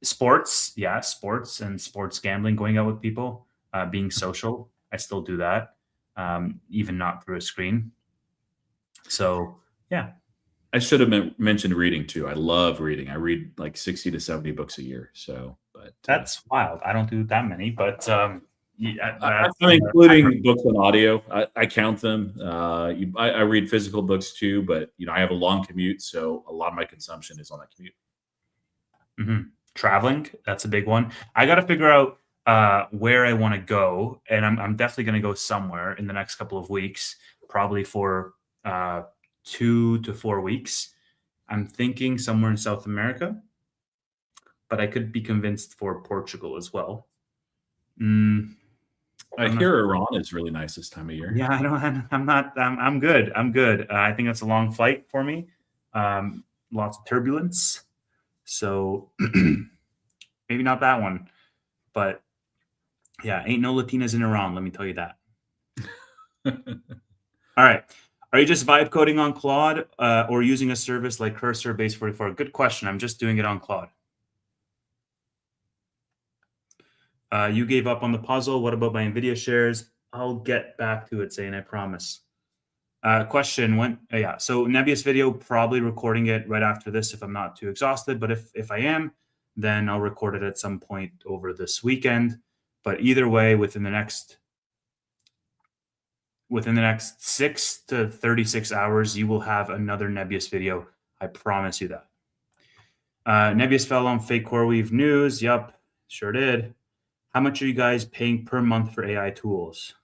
sports, yeah, sports and sports gambling, going out with people, being social. I still do that, even not through a screen. So yeah,
I should have mentioned reading too. I love reading. I read like 60 to 70 books a year. So, but
that's wild. I don't do that many, but yeah, that's
I'm including books on audio. I count them. I read physical books too, but I have a long commute, so a lot of my consumption is on that commute.
traveling. That's a big one. I got to figure out where I want to go, and I'm definitely going to go somewhere in the next couple of weeks, probably for 2 to 4 weeks. I'm thinking somewhere in South America, but I could be convinced for Portugal as well. Mm,
I
I'm not.
hear Iran is really nice this time of year.
Yeah, I don't. I'm not. I'm good. I'm good. I think that's a long flight for me. Lots of turbulence, so maybe not that one. But yeah, ain't no Latinas in Iran. Let me tell you that. All right. Are you just vibe coding on Claude or using a service like Cursor Base 44? Good question. I'm just doing it on Claude. You gave up on the puzzle. What about my NVIDIA shares? I'll get back to it, saying I promise. Question when yeah, so Nebius video, probably recording it right after this if I'm not too exhausted, but if I am, then I'll record it at some point over this weekend. But either way, within the next 6 to 36 hours, you will have another Nebius video. I promise you that. Nebius fell on fake CoreWeave news. Yep, sure did. How much are you guys paying per month for AI tools?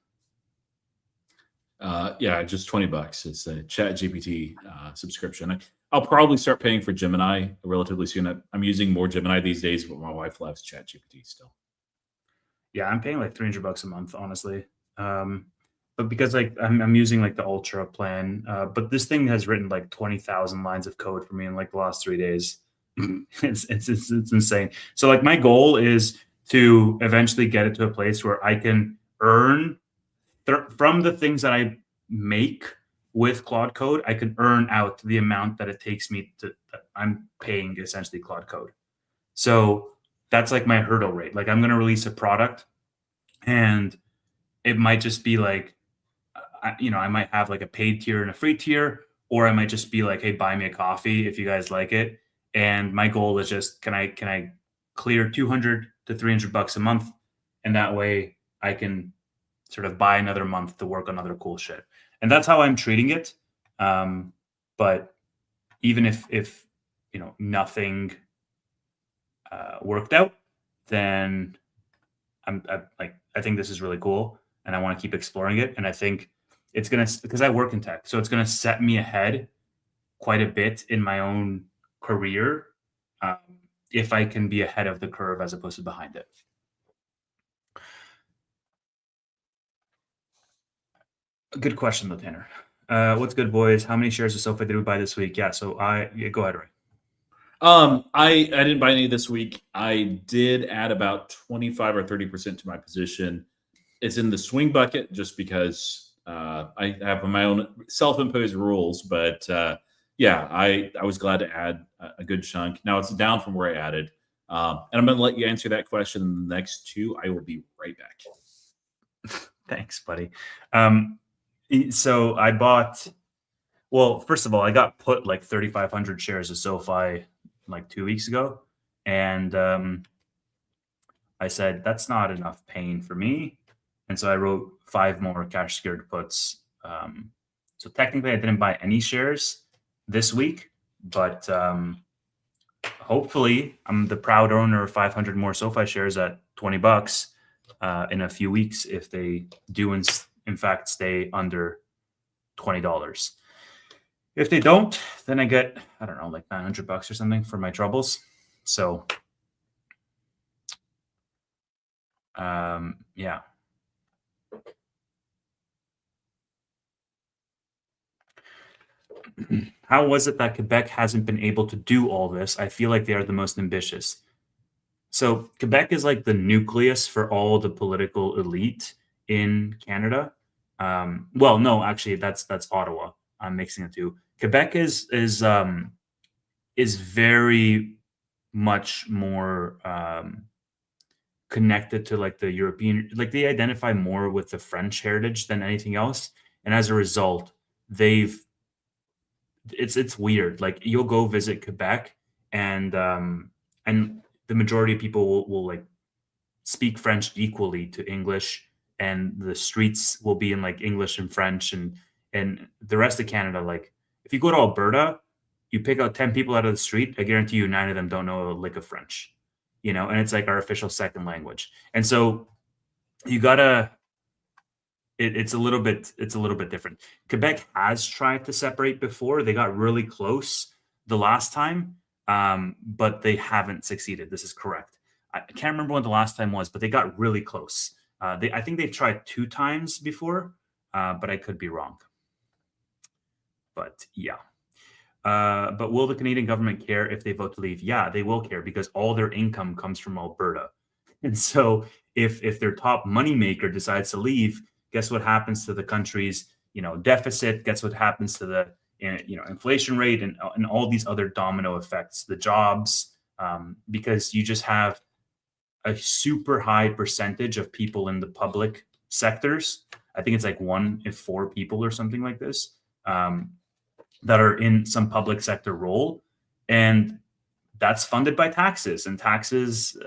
Yeah, just $20. It's a Chat GPT subscription. I'll probably start paying for Gemini relatively soon. I'm using more Gemini these days, but my wife loves Chat GPT still.
Yeah, I'm paying like $300 a month, honestly. But because like I'm using like the Ultra plan, but this thing has written like 20,000 lines of code for me in like the last 3 days. It's insane. So like my goal is to eventually get it to a place where I can earn from the things that I make with Claude Code. I can earn out the amount that it takes me to. I'm paying essentially Claude Code. So that's like my hurdle rate. Like I'm going to release a product, and it might just be like, I might have like a paid tier and a free tier, or I might just be like, hey, buy me a coffee if you guys like it. And my goal is just can I clear 200 to $300 a month, and that way I can sort of buy another month to work on other cool shit. And that's how I'm treating it. But even if nothing worked out, then I think this is really cool, and I want to keep exploring it. And I think it's gonna, because I work in tech, so it's gonna set me ahead quite a bit in my own career, um, if I can be ahead of the curve as opposed to behind it. Good question, though, Tanner. What's good, boys? How many shares of SoFi did we buy this week? Yeah, so go ahead, Ray.
I didn't buy any this week. I did add about 25 or 30% to my position. It's in the swing bucket just because I have my own self-imposed rules. But yeah, I was glad to add a good chunk. Now it's down from where I added. And I'm going to let you answer that question in the next two. I will be right back.
Thanks, buddy. So I bought, well, first of all, I got put like 3,500 shares of SoFi like 2 weeks ago. And I said, that's not enough pain for me. And so I wrote 5 more cash secured puts. So technically I didn't buy any shares this week, but hopefully I'm the proud owner of 500 more SoFi shares at $20 in a few weeks if they do in fact stay under $20. If they don't, then I get, I don't know, like $900 or something for my troubles. So yeah. How was it that Quebec hasn't been able to do all this? I feel like they are the most ambitious. So Quebec is like the nucleus for all the political elite in Canada. Well, no, actually, that's Ottawa. I'm mixing the two. Quebec is very much more connected to like the European, like they identify more with the French heritage than anything else, and as a result, it's weird. Like you'll go visit Quebec, and the majority of people will like speak French equally to English, and the streets will be in like English and French, and the rest of Canada, like if you go to Alberta, you pick out 10 people out of the street, I guarantee you 9 of them don't know a lick of French, and it's like our official second language. And so you gotta it's a little bit different. Quebec has tried to separate before. They got really close the last time, but they haven't succeeded. This is correct. I can't remember when the last time was, but they got really close. I think they've tried 2 times before, but I could be wrong. But yeah. But will the Canadian government care if they vote to leave? Yeah, they will care because all their income comes from Alberta. And so if their top moneymaker decides to leave, guess what happens to the country's deficit? Guess what happens to the inflation rate and all these other domino effects, the jobs, because you just have a super high percentage of people in the public sectors. I think it's like 1 in 4 people or something like this, that are in some public sector role, and that's funded by taxes. And taxes,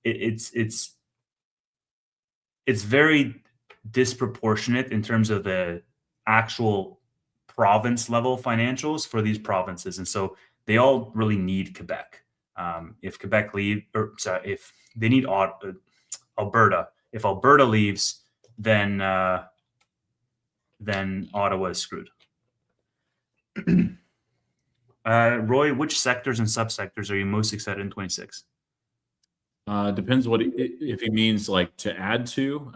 it's very disproportionate in terms of the actual province level financials for these provinces, and so they all really need Quebec. If Quebec if they need Alberta, if Alberta leaves, then Ottawa is screwed. Roy, which sectors and subsectors are you most excited in 26?
Depends if he means like to add to.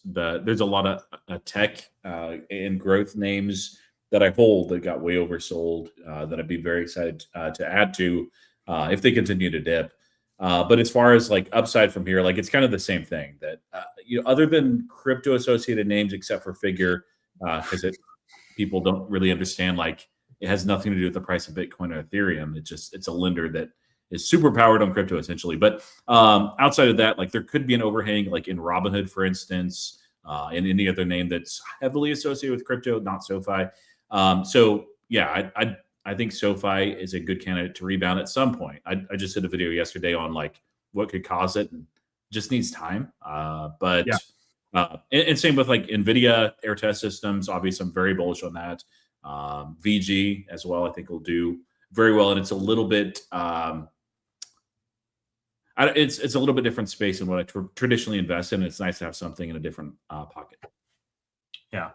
There's a lot of tech and growth names that I hold that got way oversold that I'd be very excited to add to if they continue to dip. But as far as like upside from here, like it's kind of the same thing that other than crypto associated names, except for Figure, because people don't really understand, like it has nothing to do with the price of Bitcoin or Ethereum. It's a lender that is super powered on crypto essentially. But outside of that, like there could be an overhang like in Robinhood, for instance, and any other name that's heavily associated with crypto, not SoFi. So yeah, I think SoFi is a good candidate to rebound at some point. I just did a video yesterday on like what could cause it, and just needs time.
Yeah.
And same with like NVIDIA Air Test Systems. Obviously, I'm very bullish on that. VG as well, I think will do very well, and it's a little bit. It's a little bit different space than what I traditionally invest in. It's nice to have something in a different pocket.
Yeah.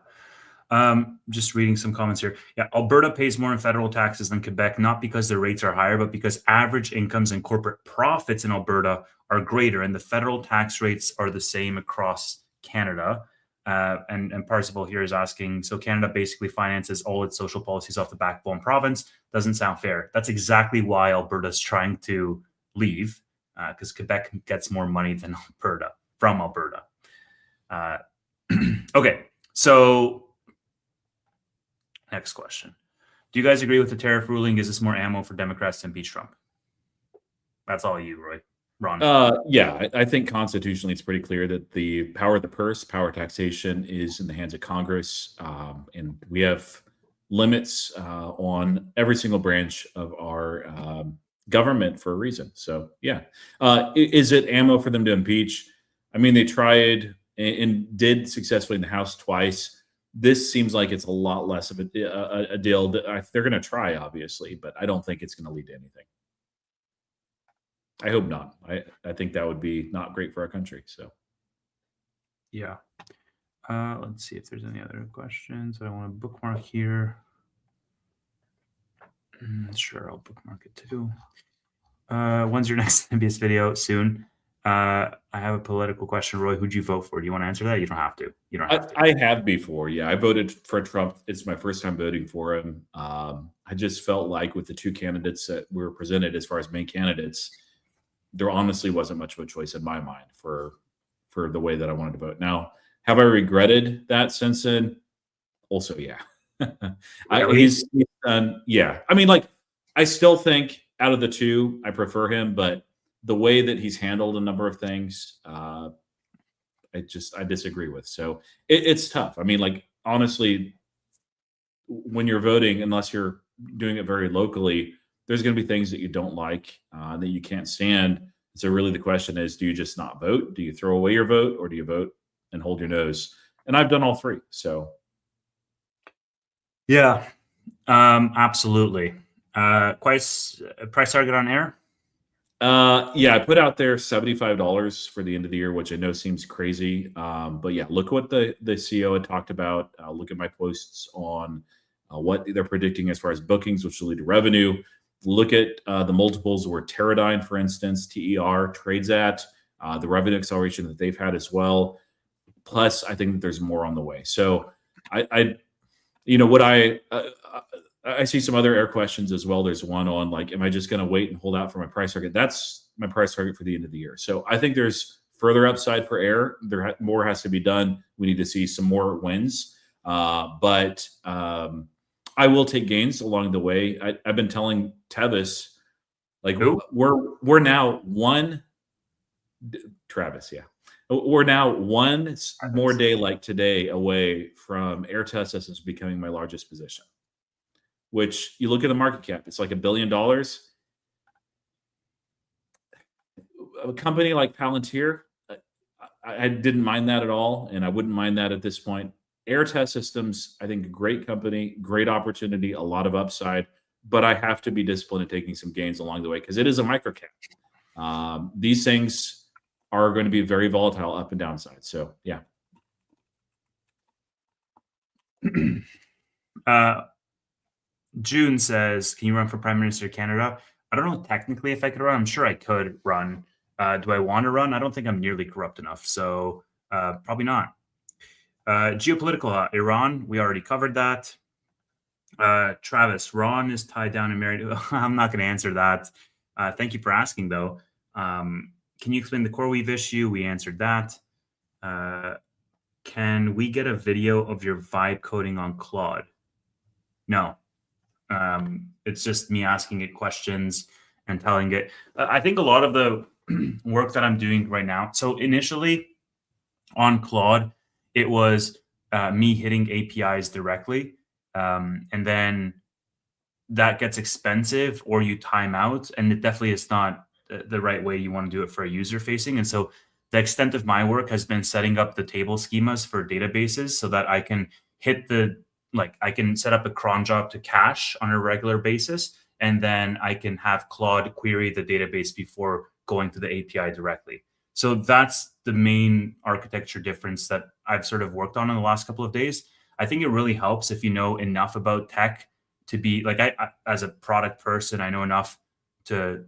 Just reading some comments here. Yeah, Alberta pays more in federal taxes than Quebec, not because their rates are higher, but because average incomes and corporate profits in Alberta are greater, and the federal tax rates are the same across Canada. And Parzival here is asking, so Canada basically finances all its social policies off the backbone province. Doesn't sound fair. That's exactly why Alberta's trying to leave, because Quebec gets more money than Alberta from Alberta. Okay, so next question. Do you guys agree with the tariff ruling? Is this more ammo for Democrats to impeach Trump? That's all you, Roy. Ron.
Yeah, I think constitutionally it's pretty clear that the power of the purse, power taxation, is in the hands of Congress. And we have limits on every single branch of our government for a reason. So, yeah. Is it ammo for them to impeach? I mean, they tried and did successfully in the House twice. This seems like it's a lot less of a deal. They're going to try, obviously, but I don't think it's going to lead to anything. I hope not. I think that would be not great for our country. So,
yeah. Let's see if there's any other questions. I want to bookmark here. Sure, I'll bookmark it too. When's your next NBS video? Soon. I have a political question, Roy. Who'd you vote for? Do you want to answer that? You don't have to. You don't have to.
I have before. Yeah, I voted for Trump. It's my first time voting for him. I just felt like with the two candidates that were presented as far as main candidates, there honestly wasn't much of a choice in my mind for the way that I wanted to vote. Now, have I regretted that since then? Also, yeah. He's done. Yeah, I mean, like, I still think out of the two, I prefer him, but the way that he's handled a number of things, I disagree with. So it's tough. I mean, like, honestly, when you're voting, unless you're doing it very locally, there's going to be things that you don't like, that you can't stand. So really the question is, do you just not vote? Do you throw away your vote, or do you vote and hold your nose? And I've done all three. So.
Yeah, absolutely. Price target on air?
Yeah, I put out there $75 for the end of the year, which I know seems crazy. But yeah, look what the CEO had talked about. Look at my posts on what they're predicting as far as bookings, which will lead to revenue. Look at the multiples where Teradyne, for instance, TER trades at, the revenue acceleration that they've had as well. Plus, I think that there's more on the way. So I see some other air questions as well. There's one on like, am I just going to wait and hold out for my price target? That's my price target for the end of the year. So I think there's further upside for air. More has to be done. We need to see some more wins. But I will take gains along the way. I've been telling Tevis, like, we're now one. Travis, yeah. We're now one more day like today away from Air Test Systems becoming my largest position, which you look at the market cap, it's like $1 billion. A company like Palantir, I didn't mind that at all, and I wouldn't mind that at this point. Air Test Systems, I think, a great company, great opportunity, a lot of upside, but I have to be disciplined in taking some gains along the way because it is a microcap. These things are going to be very volatile up and downside. So, yeah.
June says, can you run for Prime Minister of Canada? I don't know technically if I could run. I'm sure I could run. Do I want to run? I don't think I'm nearly corrupt enough. So probably not. Geopolitical, Iran, we already covered that. Travis, Ron is tied down and married. I'm not going to answer that. Thank you for asking, though. Can you explain the CoreWeave issue? We answered that. Can we get a video of your vibe coding on Claude? No. It's just me asking it questions and telling it. I think a lot of the work that I'm doing right now. So initially on Claude, it was me hitting APIs directly. and then that gets expensive or you time out, and it definitely is not the right way you want to do it for a user facing. And so the extent of my work has been setting up the table schemas for databases so that I can hit the like I can set up a cron job to cache on a regular basis, and then I can have Claude query the database before going to the API directly. So that's the main architecture difference that I've sort of worked on in the last couple of days. I think it really helps if you know enough about tech to be like I as a product person, I know enough to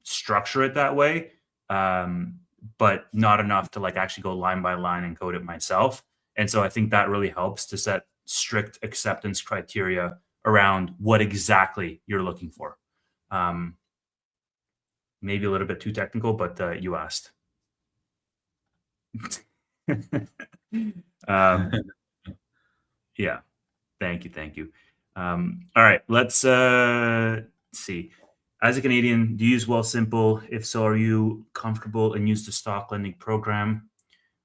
structure it that way, um, but not enough to like actually go line by line and code it myself. And so I think that really helps to set strict acceptance criteria around what exactly you're looking for. Um, Maybe a little bit too technical, but you asked. um, yeah. Thank you, thank you. All right, let's see. As a Canadian, do you use Well Simple? If so, are you comfortable and use the stock lending program?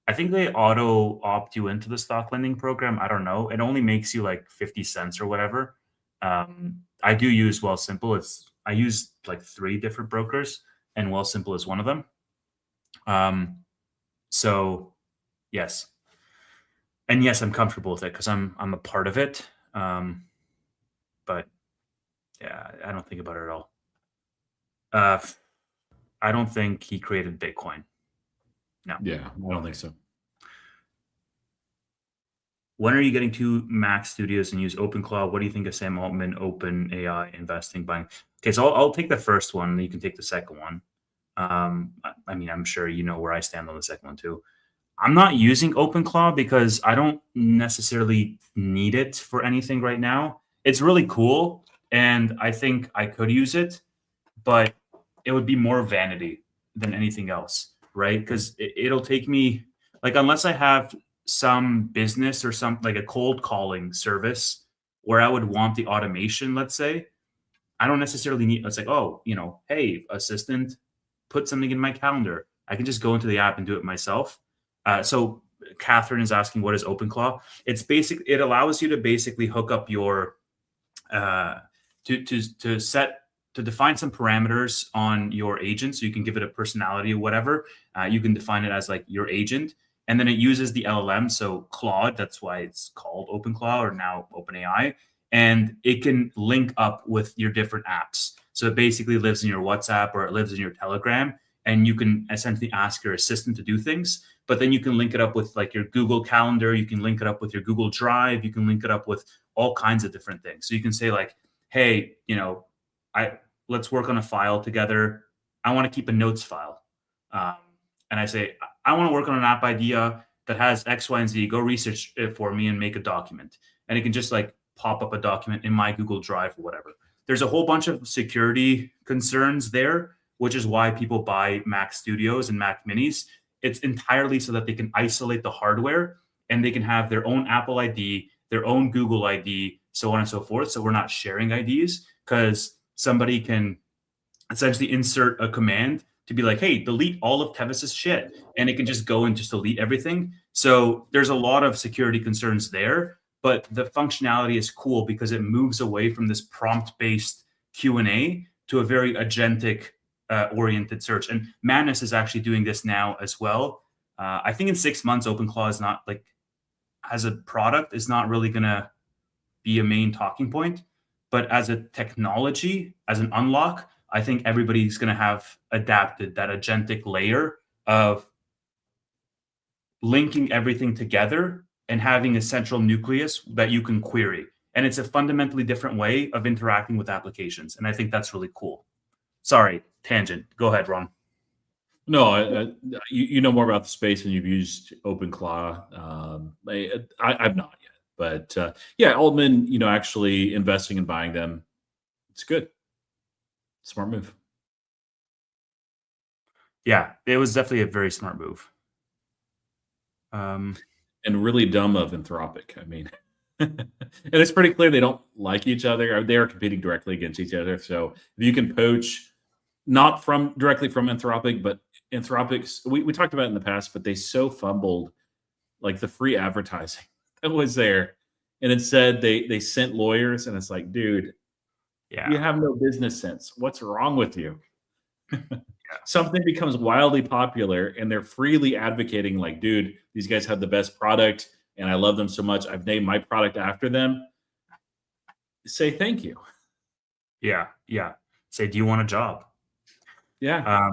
I think they auto opt you into the stock lending program. I don't know. It only makes you like 50 cents or whatever. I do use Well Simple. I use like three different brokers, and Well Simple is one of them. So yes, and yes, I'm comfortable with it because I'm a part of it. But yeah, I don't think about it at all. Uh, I don't think he created Bitcoin. No.
Yeah, I don't think so.
When are you getting to Mac Studios and use OpenClaw? What do you think of Sam Altman, Open AI investing, buying? Okay, so I'll take the first one, and you can take the second one. I mean, I'm sure you know where I stand on the second one too. I'm not using OpenClaw because I don't necessarily need it for anything right now. It's really cool, and I think I could use it, but it would be more vanity than anything else, right? Because it'll take me like unless I have some business or some like a cold calling service where I would want the automation, let's say, I don't necessarily need. It's like, oh, hey, assistant, put something in my calendar. I can just go into the app and do it myself. So Catherine is asking, what is OpenClaw? It's basic. It allows you to basically hook up your uh, to set to define some parameters on your agent, so you can give it a personality or whatever. You can define it as like your agent, and then it uses the LLM, so Claude. That's why it's called OpenClaw or now OpenAI, and it can link up with your different apps. So it basically lives in your WhatsApp or it lives in your Telegram, and you can essentially ask your assistant to do things. But then you can link it up with like your Google Calendar. You can link it up with your Google Drive. You can link it up with all kinds of different things. So you can say like, hey, I let's work on a file together. I want to keep a notes file. Um, and I say, I want to work on an app idea that has X, Y, and Z. Go research it for me and make a document. And it can just like pop up a document in my Google Drive or whatever. There's a whole bunch of security concerns there, which is why people buy Mac Studios and Mac Minis. It's entirely so that they can isolate the hardware and they can have their own Apple ID, their own Google ID, so on and so forth. So we're not sharing IDs because somebody can essentially insert a command to be like, hey, delete all of Tevis's shit. And it can just go and just delete everything. So there's a lot of security concerns there, but the functionality is cool because it moves away from this prompt-based Q&A to a very agentic oriented search. And Manus is actually doing this now as well. I think in 6 months, OpenClaw is not like, as a product, is not really going to be a main talking point. But as a technology, as an unlock, I think everybody's going to have adapted that agentic layer of linking everything together and having a central nucleus that you can query. And it's a fundamentally different way of interacting with applications. And I think that's really cool. Sorry, tangent. Go ahead, Ron.
No, you know more about the space and you've used OpenClaw. I've not yet, but yeah, Altman, actually investing and buying them, it's good. Smart move.
Yeah, it was definitely a very smart move.
And really dumb of Anthropic. I mean, and it's pretty clear they don't like each other. They are competing directly against each other. So if you can poach, not directly from Anthropic, but Anthropic's, we talked about it in the past, but they so fumbled like the free advertising that was there and instead they sent lawyers, and it's like, dude,
Yeah.
you have no business sense. What's wrong with you? Something becomes wildly popular, and they're freely advocating, like, dude, these guys have the best product, and I love them so much. I've named my product after them. Say thank you.
Yeah. Yeah. Say, do you want a job?
Yeah.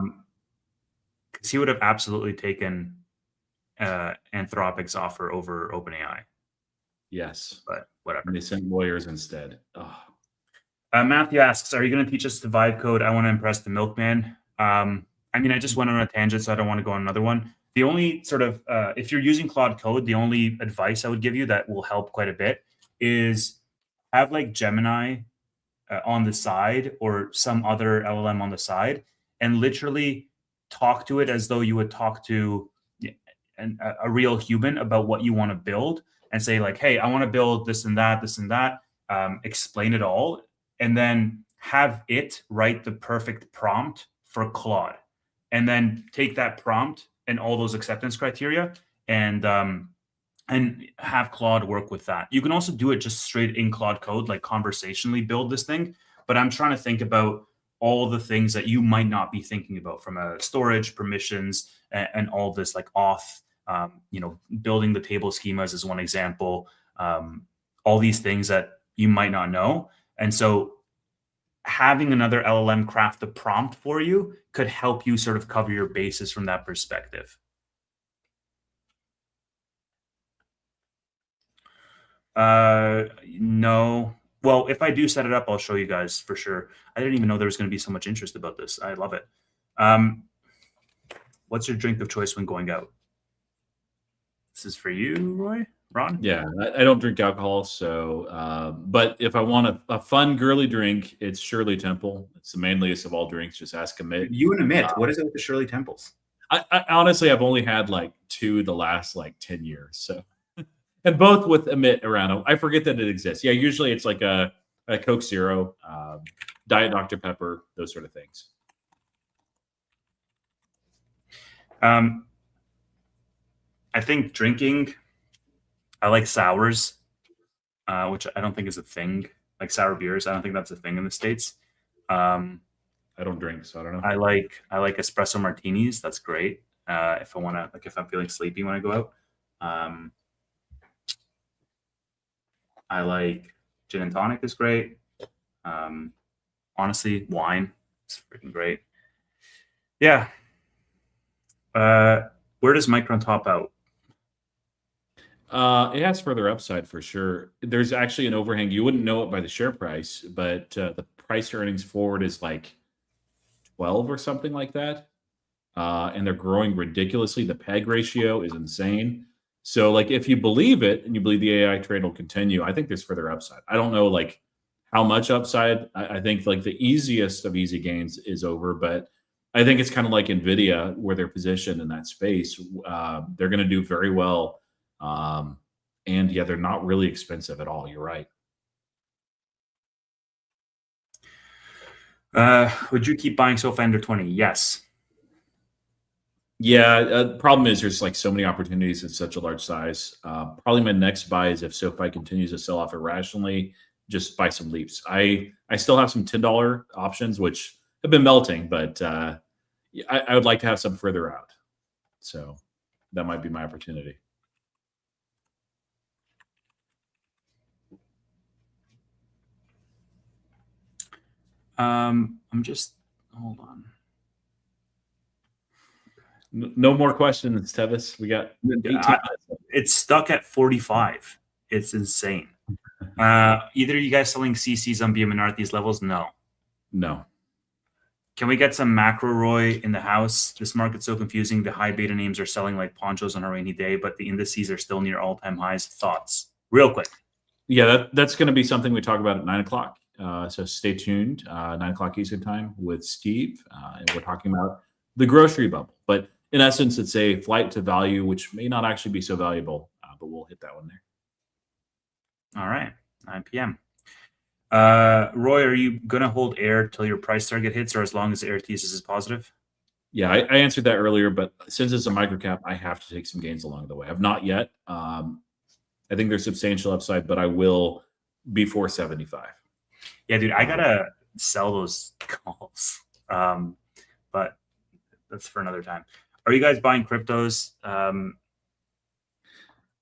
Because he would have absolutely taken Anthropic's offer over OpenAI,
Yes.
but
And
whatever.
they sent lawyers instead. Oh,
Matthew asks, "Are you going to teach us the vibe code? I want to impress the milkman." I mean, I just went on a tangent, so I don't want to go on another one. The only sort of, if you're using Claude Code, the only advice I would give you that will help quite a bit is have like Gemini on the side or some other LLM on the side, and literally talk to it as though you would talk to a real human about what you want to build, and say like, "Hey, I want to build this and that, this and that." Explain it all, and then have it write the perfect prompt for Claude, and then take that prompt and all those acceptance criteria, and have Claude work with that. You can also do it just straight in Claude Code, like conversationally build this thing. But I'm trying to think about all the things that you might not be thinking about from a storage, permissions, and all this like auth. Building the table schemas is one example. All these things that you might not know, and so having another LLM craft the prompt for you could help you sort of cover your bases from that perspective. No. Well, if I do set it up, I'll show you guys for sure. I didn't even know there was going to be so much interest about this. I love it. What's your drink of choice when going out? This is for you, Roy? Ron?
yeah. I don't drink alcohol, so but if I want a fun girly drink, it's Shirley Temple. It's the manliest of all drinks. Just ask Amit.
You and Amit. What is it with the Shirley Temples?
I honestly, I've only had like 2 the last like 10 years. So, and both with Amit around. I forget that it exists. Yeah, usually it's like a Coke Zero, Diet Dr. Pepper, those sort of things.
I think drinking, I like sours, which I don't think is a thing. Like sour beers, I don't think that's a thing in the States.
I don't drink, so I don't know.
I like espresso martinis. That's great. If I want to, like, if I'm feeling sleepy when I go out. I like gin and tonic is great. Honestly, wine is freaking great. Yeah. Where does Micron top out?
It has further upside for sure. There's actually an overhang. You wouldn't know it by the share price, but the price earnings forward is like 12 or something like that. And they're growing ridiculously. The PEG ratio is insane. So, like, if you believe it and you believe the AI trade will continue, I think there's further upside. I don't know, like, how much upside. I think, like, the easiest of easy gains is over, but I think it's kind of like NVIDIA, where they're positioned in that space. They're going to do very well. And yeah, they're not really expensive at all. You're right.
Would you keep buying SoFi under 20? Yes.
Yeah, the problem is there's like so many opportunities at such a large size. Probably my next buy is if SoFi continues to sell off irrationally, just buy some leaps. I still have some $10 options, which have been melting, but I would like to have some further out. So that might be my opportunity.
I'm just, hold on.
No more questions, Tevis. We got 18 minutes.
It's stuck at 45. It's insane. Either you guys selling CCs on BMNR at these levels? No. Can we get some macro Roy in the house? This market's so confusing. The high beta names are selling like ponchos on a rainy day, but the indices are still near all-time highs. Thoughts? Real quick.
Yeah, that's going to be something we talk about at 9 o'clock. So stay tuned, 9 o'clock Eastern time with Steve. And we're talking about the grocery bubble. But in essence, it's a flight to value, which may not actually be so valuable, but we'll hit that one there.
All right, 9 p.m. Roy, are you going to hold air till your price target hits, or as long as the air thesis is positive?
Yeah, I answered that earlier, but since it's a microcap, I have to take some gains along the way. I've not yet. I think there's substantial upside, but I will be 475.
Yeah, dude, I gotta sell those calls. But that's for another time. Are you guys buying cryptos?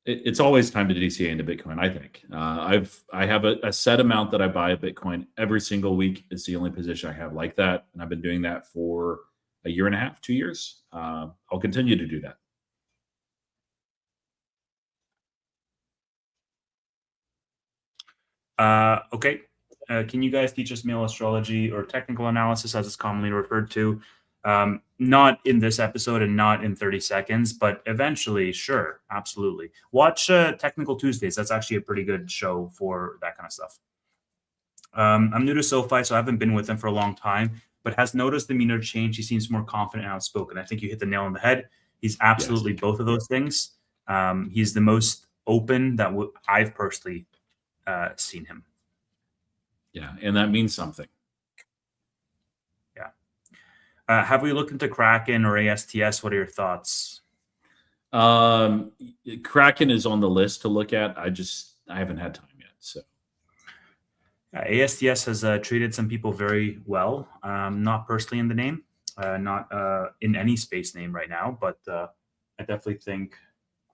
It's always time to DCA into Bitcoin. I think I have a set amount that I buy of Bitcoin every single week. It's the only position I have like that, and I've been doing that for a year and a half, 2 years. I'll continue to do that.
Okay. Can you guys teach us male astrology or technical analysis, as it's commonly referred to? Not in this episode and not in 30 seconds, but eventually, sure, absolutely. Watch Technical Tuesdays. That's actually a pretty good show for that kind of stuff. I'm new to SoFi, so I haven't been with him for a long time, but has noticed the demeanor change. He seems more confident and outspoken. I think you hit the nail on the head. He's absolutely both of those things. He's the most open that I've personally seen him.
Yeah, and that means something.
Yeah. Have we looked into Kraken or ASTS? What are your thoughts?
Kraken is on the list to look at. I haven't had time yet. So
ASTS has treated some people very well. Not personally in the name, not in any space name right now, but I definitely think.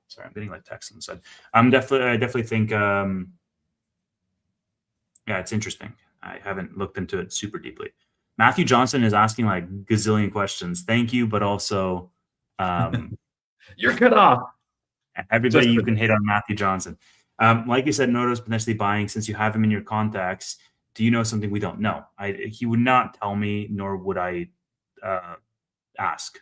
Sorry, I'm getting like text on the side. I definitely think. Yeah, it's interesting. I haven't looked into it super deeply. Matthew Johnson is asking like gazillion questions. Thank you, but also
you're cut off.
Everybody you can hit on Matthew Johnson. Like you said, Noto's potentially buying. Since you have him in your contacts, do you know something we don't know? He would not tell me, nor would I ask.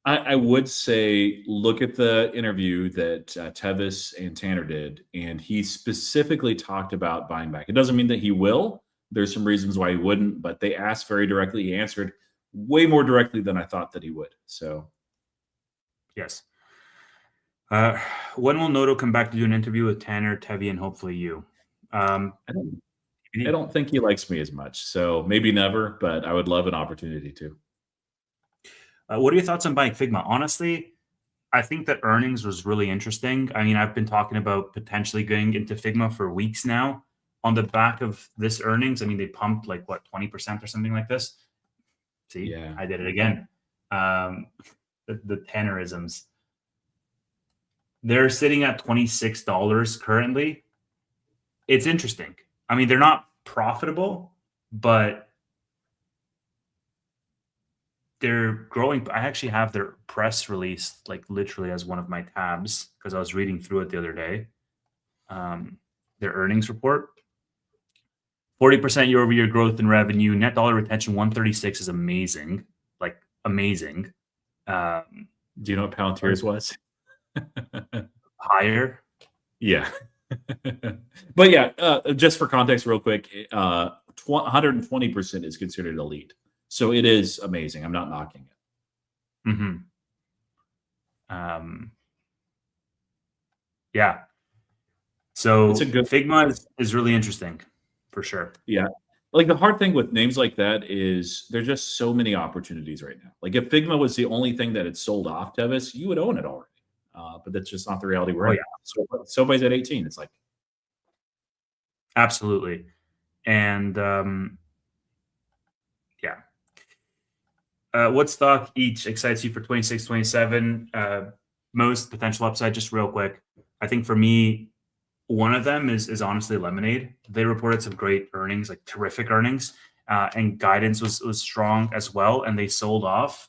I would say look at the interview that Tevis and Tanner did, and he specifically talked about buying back. It doesn't mean that he will. There's some reasons why he wouldn't, but they asked very directly. He answered way more directly than I thought that he would. So,
yes. When will Noto come back to do an interview with Tanner, Tevi, and hopefully you?
I don't think he likes me as much, so maybe never, but I would love an opportunity to.
What are your thoughts on buying Figma? Honestly, I think that earnings was really interesting. I mean, I've been talking about potentially going into Figma for weeks now. On the back of this earnings, I mean, they pumped like what 20% or something like this. See, yeah. I did it again. The Tannerisms. They're sitting at $26 currently. It's interesting. I mean, they're not profitable, but they're growing. I actually have their press release like literally as one of my tabs because I was reading through it the other day. Their earnings report. 40% year-over-year growth in revenue. Net dollar retention 136 is amazing. Like amazing.
Do you know what Palantir's was?
Higher.
Yeah. But yeah, just for context real quick, 120% is considered elite. So it is amazing. I'm not knocking it.
Mm-hmm. Yeah. So it's a good Figma is really interesting for sure.
Yeah. Like the hard thing with names like that is there's just so many opportunities right now. Like if Figma was the only thing that had sold off Tevis, you would own it already. But that's just not the reality we're in. Yeah. So SoFi's at 18. It's like
absolutely. And yeah. What stock each excites you for 26, 27? Most potential upside, just real quick. I think for me, one of them is honestly Lemonade. They reported some great earnings, like terrific earnings, and guidance was strong as well. And they sold off,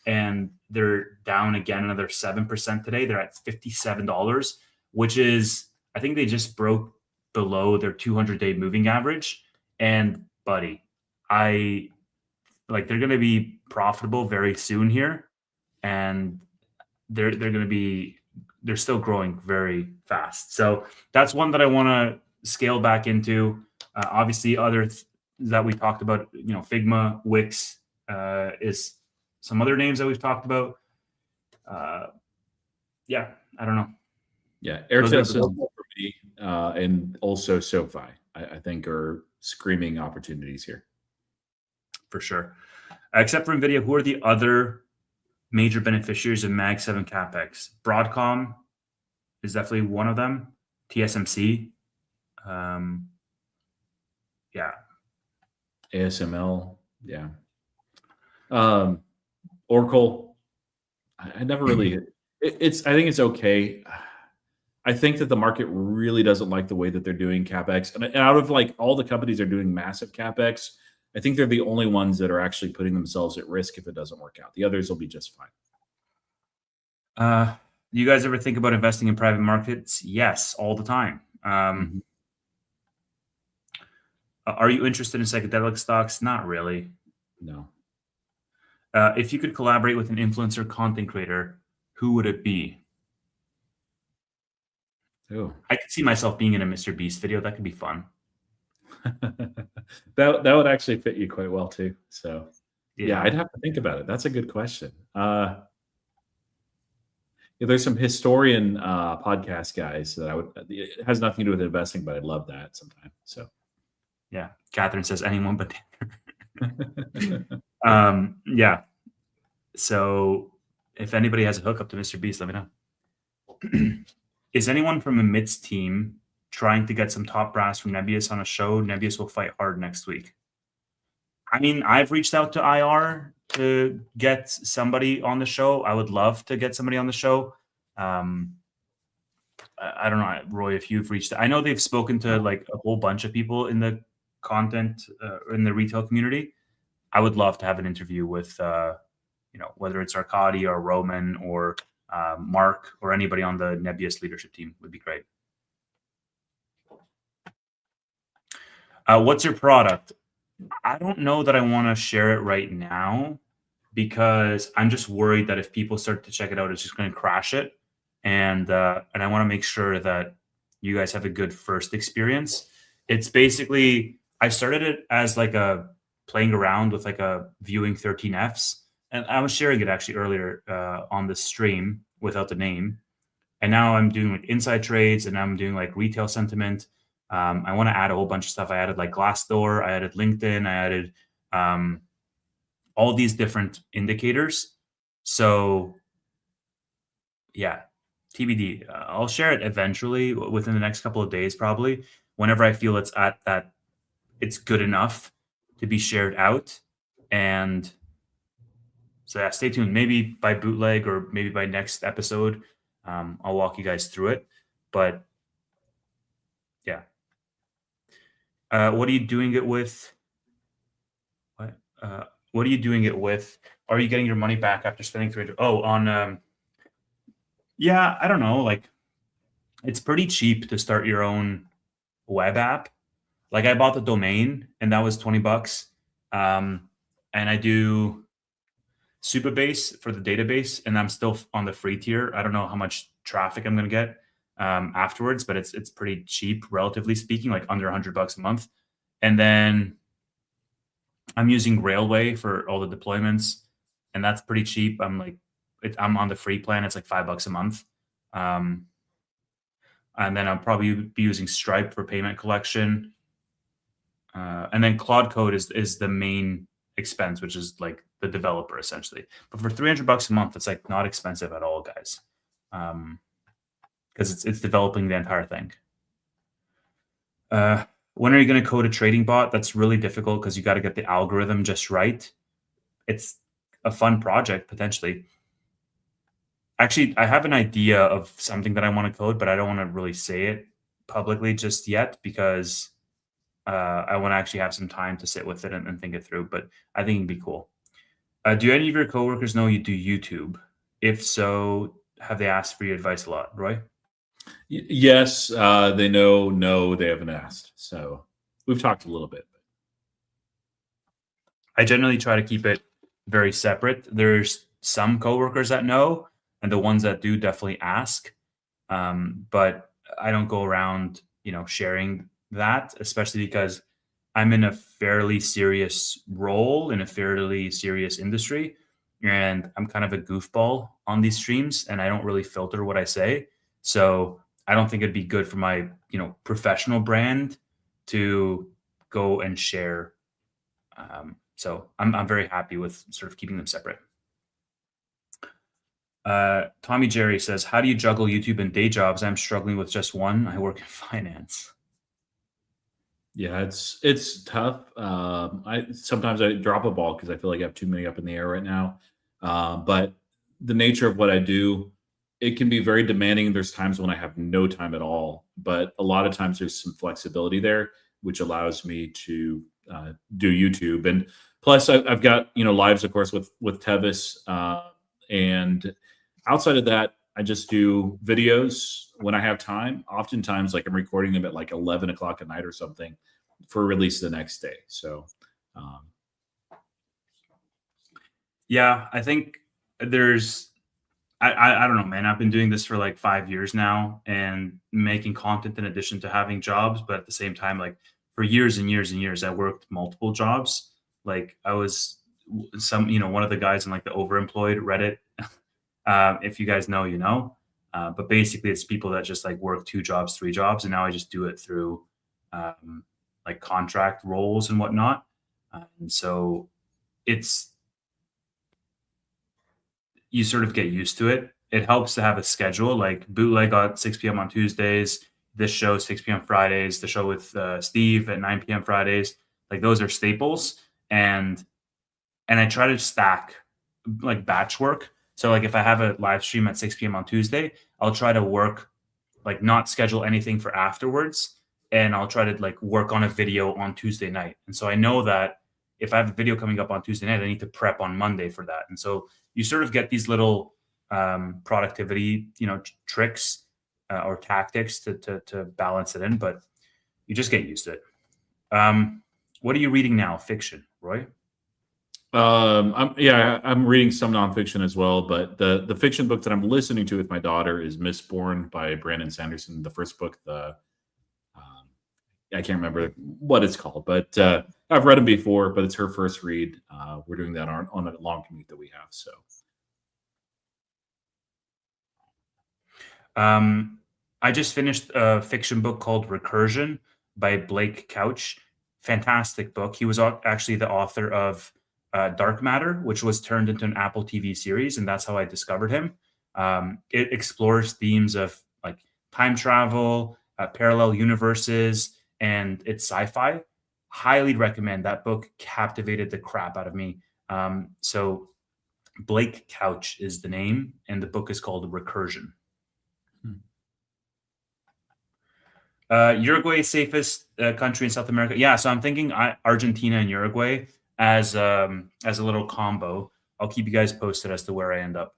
and they're down again another 7% today. They're at $57, which is, I think they just broke below their 200-day moving average. And buddy, they're going to be profitable very soon here, and they're still growing very fast. So that's one that I want to scale back into. Obviously, others that we talked about, Figma, Wix is some other names that we've talked about. Yeah, I don't know.
Yeah, Airtest for me, and also SoFi, I think are screaming opportunities here.
For sure. Except for NVIDIA, who are the other major beneficiaries of Mag 7 CapEx? Broadcom is definitely one of them. TSMC. Yeah.
ASML. Yeah. Oracle. I never really. It's. I think it's okay. I think that the market really doesn't like the way that they're doing capex, and out of like all the companies that are doing massive capex, I think they're the only ones that are actually putting themselves at risk if it doesn't work out. The others will be just fine.
You guys ever think about investing in private markets? Yes, all the time.
Mhm.
Are you interested in psychedelic stocks? Not really.
No.
If you could collaborate with an influencer content creator, who would it be?
Oh.
I could see myself being in a Mr. Beast video. That could be fun.
That would actually fit you quite well too. So yeah,
Yeah.
I'd have to think about it. That's a good question. Yeah, there's some historian podcast guys that I would. It has nothing to do with investing, but I'd love that sometime. So
Yeah. Catherine says anyone but yeah. So if anybody has a hookup to Mr. Beast, let me know. Is anyone from the MITS team trying to get some top brass from Nebius on a show? Nebius will fight hard next week. I mean, I've reached out to IR to get somebody on the show. I would love to get somebody on the show. I don't know, Roy, if you've reached. I know they've spoken to like a whole bunch of people in the content in the retail community. I would love to have an interview with, whether it's Arkady or Roman or Mark or anybody on the Nebius leadership team would be great. What's your product? I don't know that I want to share it right now because I'm just worried that if people start to check it out, it's just going to crash it. And I want to make sure that you guys have a good first experience. It's basically, I started it as like a playing around with like a viewing 13Fs, and I was sharing it actually earlier on the stream without the name. And now I'm doing like inside trades, and I'm doing like retail sentiment. I want to add a whole bunch of stuff. I added like Glassdoor, I added LinkedIn, I added um, all these different indicators. So yeah, TBD. I'll share it eventually within the next couple of days, probably whenever I feel it's at that it's good enough to be shared out. And so yeah, stay tuned. Maybe by bootleg or maybe by next episode, I'll walk you guys through it. But yeah, what are you doing it with? What? What are you doing it with? Are you getting your money back after spending 300? Oh, on yeah, I don't know. Like it's pretty cheap to start your own web app. Like I bought the domain and that was 20 bucks. Um, and I do Supabase for the database, and I'm still on the free tier. I don't know how much traffic I'm going to get afterwards, but it's pretty cheap, relatively speaking, like under 100 bucks a month. And then I'm using Railway for all the deployments, and that's pretty cheap. I'm on the free plan. It's like $5 a month. Um, and then I'll probably be using Stripe for payment collection. And then Claude Code is the main expense, which is like the developer essentially. But for 300 bucks a month, it's like not expensive at all, guys. Because it's developing the entire thing. When are you going to code a trading bot? That's really difficult because you got to get the algorithm just right. It's a fun project potentially. Actually, I have an idea of something that I want to code, but I don't want to really say it publicly just yet because I want to actually have some time to sit with it and think it through. But I think it'd be cool. Do any of your coworkers know you do YouTube? If so, have they asked for your advice a lot, Roy?
Yes, they know. No, they haven't asked. So we've talked a little bit.
I generally try to keep it very separate. There's some coworkers that know, and the ones that do definitely ask. But I don't go around, sharing that, especially because I'm in a fairly serious role in a fairly serious industry, and I'm kind of a goofball on these streams, and I don't really filter what I say. So I don't think it'd be good for my, professional brand to go and share. So I'm very happy with sort of keeping them separate. Tommy Jerry says, "How do you juggle YouTube and day jobs? I'm struggling with just one. I work in finance."
Yeah, it's tough. I sometimes I drop a ball because I feel like I have too many up in the air right now. But the nature of what I do, it can be very demanding. There's times when I have no time at all, but a lot of times there's some flexibility there, which allows me to do YouTube. And plus, I've got lives, of course, with Tevis, and outside of that, I just do videos when I have time. Oftentimes, like I'm recording them at like 11 o'clock at night or something for release the next day. So, um,
Yeah, I think there's I don't know, man. I've been doing this for like 5 years now and making content in addition to having jobs, but at the same time, like for years and years and years, I worked multiple jobs. Like I was one of the guys in like the overemployed Reddit. If you guys know, you know. But basically, it's people that just like work 2 jobs, 3 jobs, and now I just do it through um, like contract roles and whatnot. And so it's you sort of get used to it. It helps to have a schedule, like bootleg at 6 p.m. on Tuesdays, this show 6 p.m. Fridays, the show with Steve at 9 p.m. Fridays. Like those are staples, and I try to stack like batch work. So like if I have a live stream at 6 p.m. on Tuesday, I'll try to work like not schedule anything for afterwards, and I'll try to like work on a video on Tuesday night. And so I know that if I have a video coming up on Tuesday night, I need to prep on Monday for that. And so you sort of get these little productivity, tricks or tactics to balance it in, but you just get used to it. What are you reading now? Fiction, Roy?
I'm reading some nonfiction as well, but the fiction book that I'm listening to with my daughter is Mistborn by Brandon Sanderson. The first book, um, I can't remember what it's called, but I've read them before. But it's her first read. We're doing that on a long commute that we have. So
I just finished a fiction book called Recursion by Blake Couch. Fantastic book. He was actually the author of Dark Matter, which was turned into an Apple TV series, and that's how I discovered him. It explores themes of like time travel, parallel universes, and it's sci-fi. Highly recommend that book. Captivated the crap out of me. So Blake Couch is the name, and the book is called Recursion.
hmm.
Uruguay safest country in South America. Yeah, so I'm thinking Argentina and Uruguay as a little combo. I'll keep you guys posted as to where I end up.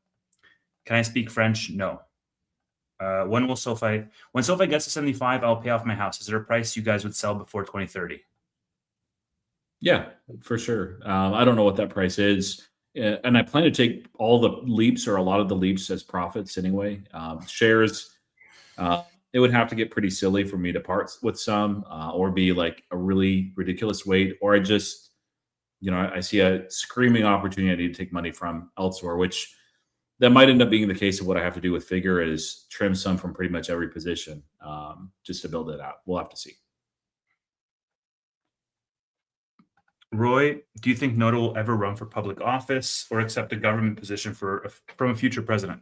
Can I speak French? No. When SoFi gets to 75, I'll pay off my house. Is there a price you guys would sell before 2030?
Yeah, for sure. I don't know what that price is. And I plan to take all the leaps or a lot of the leaps as profits anyway. Shares, it would have to get pretty silly for me to part with some or be like a really ridiculous weight. Or I see a screaming opportunity to take money from elsewhere, which that might end up being the case of what I have to do with Figure is trim some from pretty much every position just to build it out. We'll have to see.
Roy, do you think Noto will ever run for public office or accept a government position from a future president?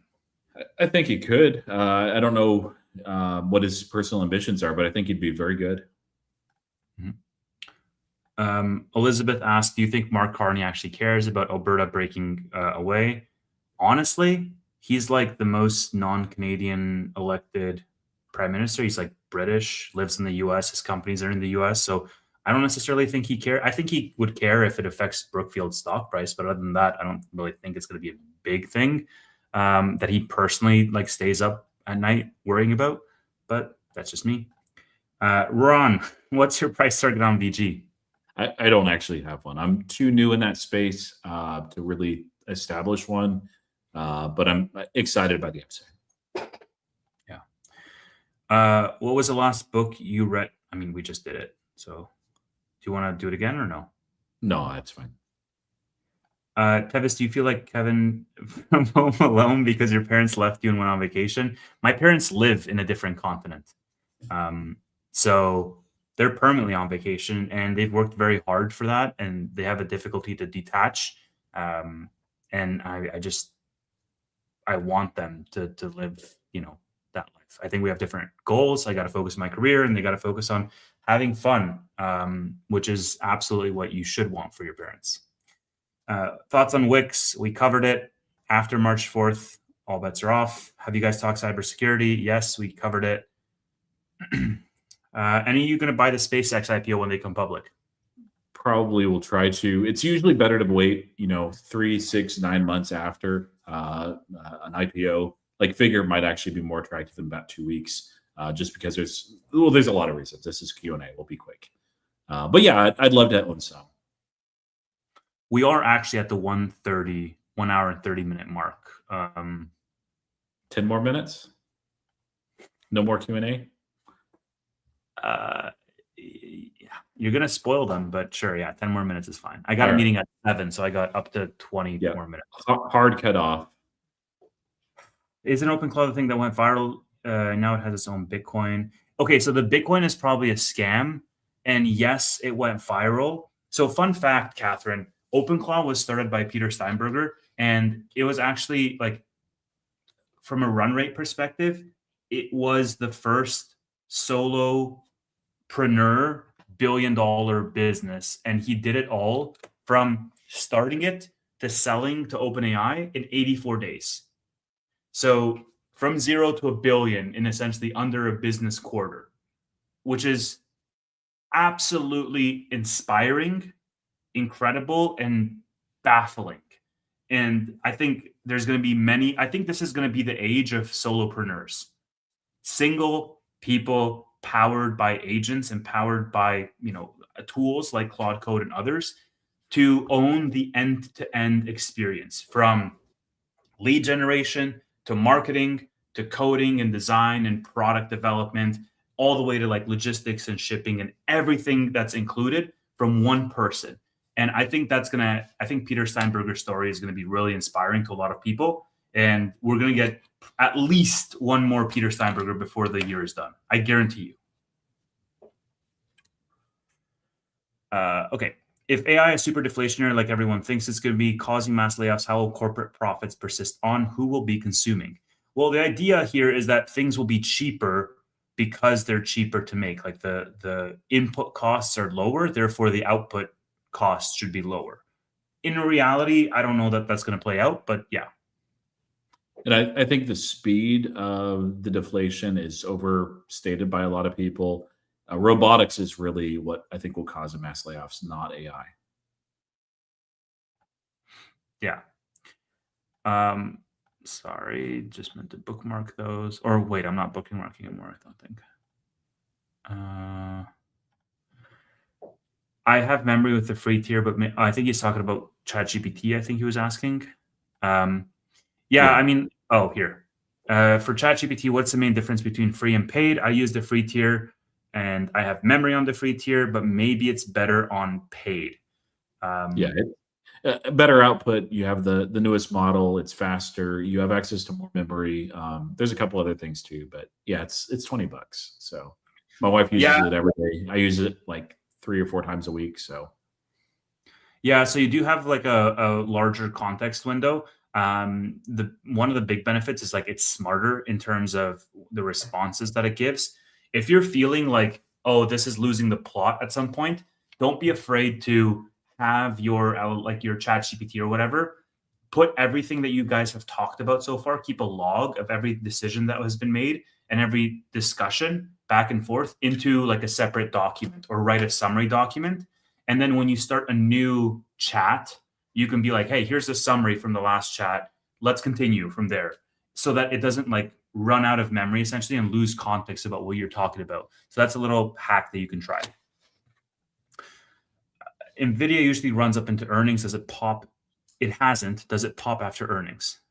I think he could. I don't know what his personal ambitions are, but I think he'd be very good.
Elizabeth asked, do you think Mark Carney actually cares about Alberta breaking away? Honestly, he's like the most non-Canadian elected prime minister. He's like British, lives in the US, his companies are in the US. So I don't necessarily think he cares. I think he would care if it affects Brookfield's stock price, but other than that, I don't really think it's going to be a big thing that he personally like stays up at night worrying about. But that's just me. Ron, what's your price target on VG?
I don't actually have one. I'm too new in that space to really establish one, but I'm excited by the upside.
Yeah. What was the last book you read? I mean, we just did it. So do you want to do it again or no?
No, that's fine.
Tevis, do you feel like Kevin from Home Alone because your parents left you and went on vacation? My parents live in a different continent. So they're permanently on vacation and they've worked very hard for that and they have a difficulty to detach. And I I want them to live, that life. I think we have different goals. I got to focus on my career, and they got to focus on having fun, which is absolutely what you should want for your parents. Thoughts on Wix? We covered it. After March 4th, all bets are off. Have you guys talked cybersecurity? Yes, we covered it. And are you going to buy the SpaceX IPO when they come public?
Probably will try to. It's usually better to wait, 3, 6, 9 months after an IPO. Like Figure might actually be more attractive in about 2 weeks, just because there's a lot of reasons. This is Q&A. We'll be quick. But yeah, I'd love to own some.
We are actually at the 1 hour and 30-minute mark.
10 more minutes? No more Q&A?
You're going to spoil them, but sure, yeah, 10 more minutes is fine. I got a meeting at 7, so I got up to 20 more minutes.
Hard cut off.
Is an OpenClaw the thing that went viral? Now it has its own Bitcoin. Okay, so the Bitcoin is probably a scam, and yes, it went viral. So fun fact, Catherine, OpenClaw was started by Peter Steinberger, and it was actually like, from a run rate perspective, it was the first solopreneur billion-dollar business, and he did it all from starting it to selling to OpenAI in 84 days. So from 0 to $1 billion in essentially under a business quarter, which is absolutely inspiring, incredible, and baffling. And I think there's going to be I think this is going to be the age of solopreneurs. Single people powered by agents and powered by, tools like Claude Code and others to own the end-to-end experience, from lead generation to marketing to coding and design and product development, all the way to like logistics and shipping and everything that's included from one person. And I think Peter Steinberger's story is going to be really inspiring to a lot of people. And we're going to get at least one more Peter Steinberger before the year is done. I guarantee you. Okay. If AI is super deflationary, like everyone thinks it's going to be, causing mass layoffs, how will corporate profits persist on? Who will be consuming? Well, the idea here is that things will be cheaper because they're cheaper to make. Like the input costs are lower, therefore the output costs should be lower. In reality, I don't know that that's going to play out, but yeah.
And I think the speed of the deflation is overstated by a lot of people. Robotics is really what I think will cause the mass layoffs, not AI.
Yeah. Sorry, just meant to bookmark those. Or wait, I'm not bookmarking anymore, I don't think. I have memory with the free tier, but I think he's talking about ChatGPT, I think he was asking. Yeah. I mean, here. For ChatGPT, what's the main difference between free and paid? I use the free tier, and I have memory on the free tier, but maybe it's better on paid.
Better output. You have the newest model. It's faster. You have access to more memory. There's a couple other things too, but yeah, it's $20. So my wife uses it every day. I use it like 3 or 4 times a week. So
yeah, so you do have like a larger context window. One of the big benefits is like it's smarter in terms of the responses that it gives. If you're feeling like, oh, this is losing the plot at some point, don't be afraid to have your ChatGPT or whatever, put everything that you guys have talked about so far, keep a log of every decision that has been made and every discussion back and forth into like a separate document, or write a summary document. And then when you start a new chat, you can be like, hey, here's a summary from the last chat. Let's continue from there, so that it doesn't like run out of memory essentially and lose context about what you're talking about. So that's a little hack that you can try. NVIDIA usually runs up into earnings. Does it pop? It hasn't. Does it pop after earnings?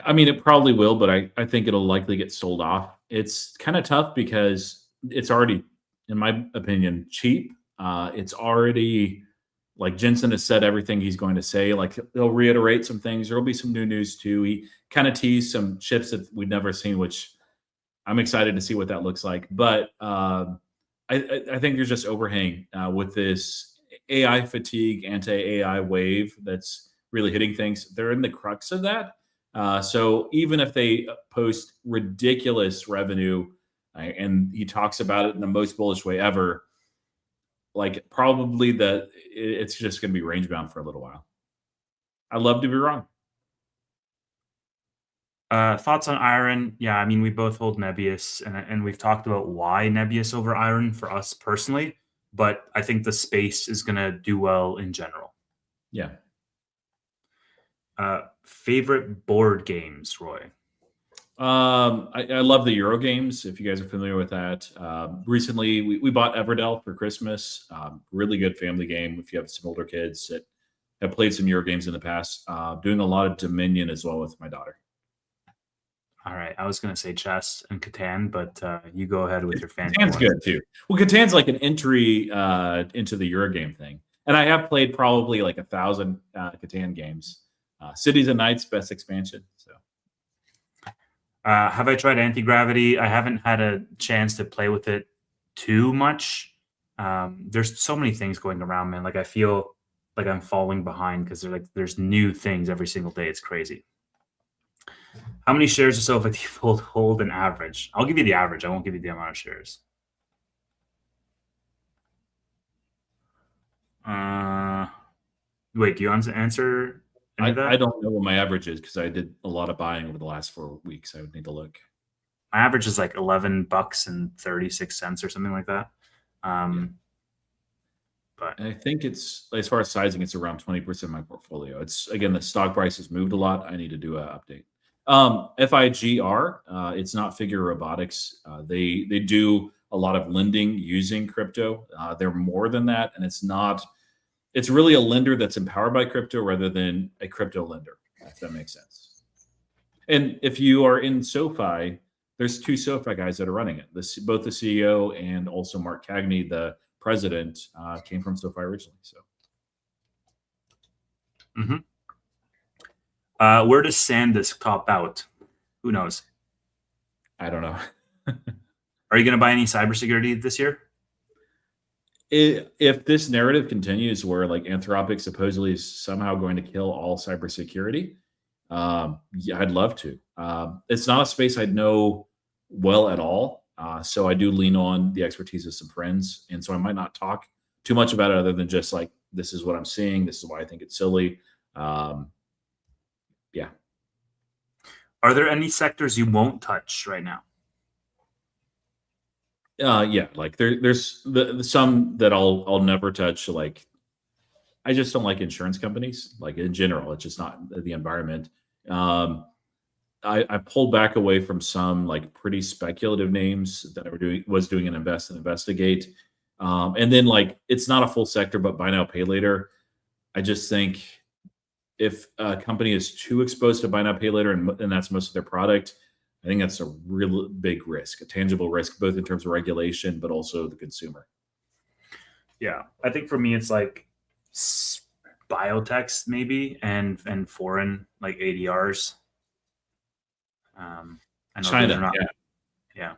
I mean, it probably will, but I think it'll likely get sold off. It's kind of tough because it's already, in my opinion, cheap. It's already, like Jensen has said everything he's going to say. Like he'll reiterate some things. There'll be some new news too. He kind of teased some chips that we've never seen, which I'm excited to see what that looks like. But I think there's just overhang with this AI fatigue, anti-AI wave that's really hitting things. They're in the crux of that. So even if they post ridiculous revenue, and he talks about it in the most bullish way ever, like probably it's just going to be range bound for a little while. I'd love to be wrong.
Thoughts on Iron? Yeah, I mean, we both hold Nebius, and we've talked about why Nebius over Iron for us personally, but I think the space is going to do well in general.
Yeah.
Favorite board games, Roy?
I love the Euro games. If you guys are familiar with that, recently we bought Everdell for Christmas. Really good family game. If you have some older kids that have played some Euro games in the past, doing a lot of Dominion as well with my daughter.
All right, I was going to say chess and Catan, but you go ahead with your fancy
Catan's
one.
good too. Well, Catan's like an entry into the Euro game thing, and I have played probably like 1,000 Catan games. Cities and Knights, best expansion. So.
Have I tried Anti-Gravity? I haven't had a chance to play with it too much. There's so many things going around, man. Like I feel like I'm falling behind because there's new things every single day. It's crazy. How many shares or so if I hold an average? I'll give you the average. I won't give you the amount of shares. Wait, do you want to answer any of that?
I don't know what my average is because I did a lot of buying over the last 4 weeks. I would need to look.
My average is like $11.36 or something like that. But
I think it's, as far as sizing, it's around 20% of my portfolio. It's, again, the stock price has moved a lot. I need to do an update. FIGR, it's not Figure Robotics. They do a lot of lending using crypto. They're more than that, and it's really a lender that's empowered by crypto rather than a crypto lender, if that makes sense. And if you are in SoFi, there's 2 SoFi guys that are running it. Both the CEO and also Mark Cagney, the president, came from SoFi originally. So,
where does SanDisk top out? Who knows?
I don't know.
Are you going to buy any cybersecurity this year?
If this narrative continues, where like Anthropic supposedly is somehow going to kill all cybersecurity, yeah, I'd love to. It's not a space I know well at all. So I do lean on the expertise of some friends. And so I might not talk too much about it other than just like, this is what I'm seeing. This is why I think it's silly. Yeah.
Are there any sectors you won't touch right now?
Yeah. Like there's some that I'll never touch. Like I just don't like insurance companies. Like in general, it's just not the environment. I pulled back away from some like pretty speculative names that I was doing an invest and investigate. And then like, it's not a full sector, but buy now, pay later. I just think if a company is too exposed to buy now, pay later, and that's most of their product, I think that's a real big risk, a tangible risk, both in terms of regulation, but also the consumer.
Yeah. I think for me, it's like biotechs maybe, and foreign like ADRs. I know
China,
not,
yeah.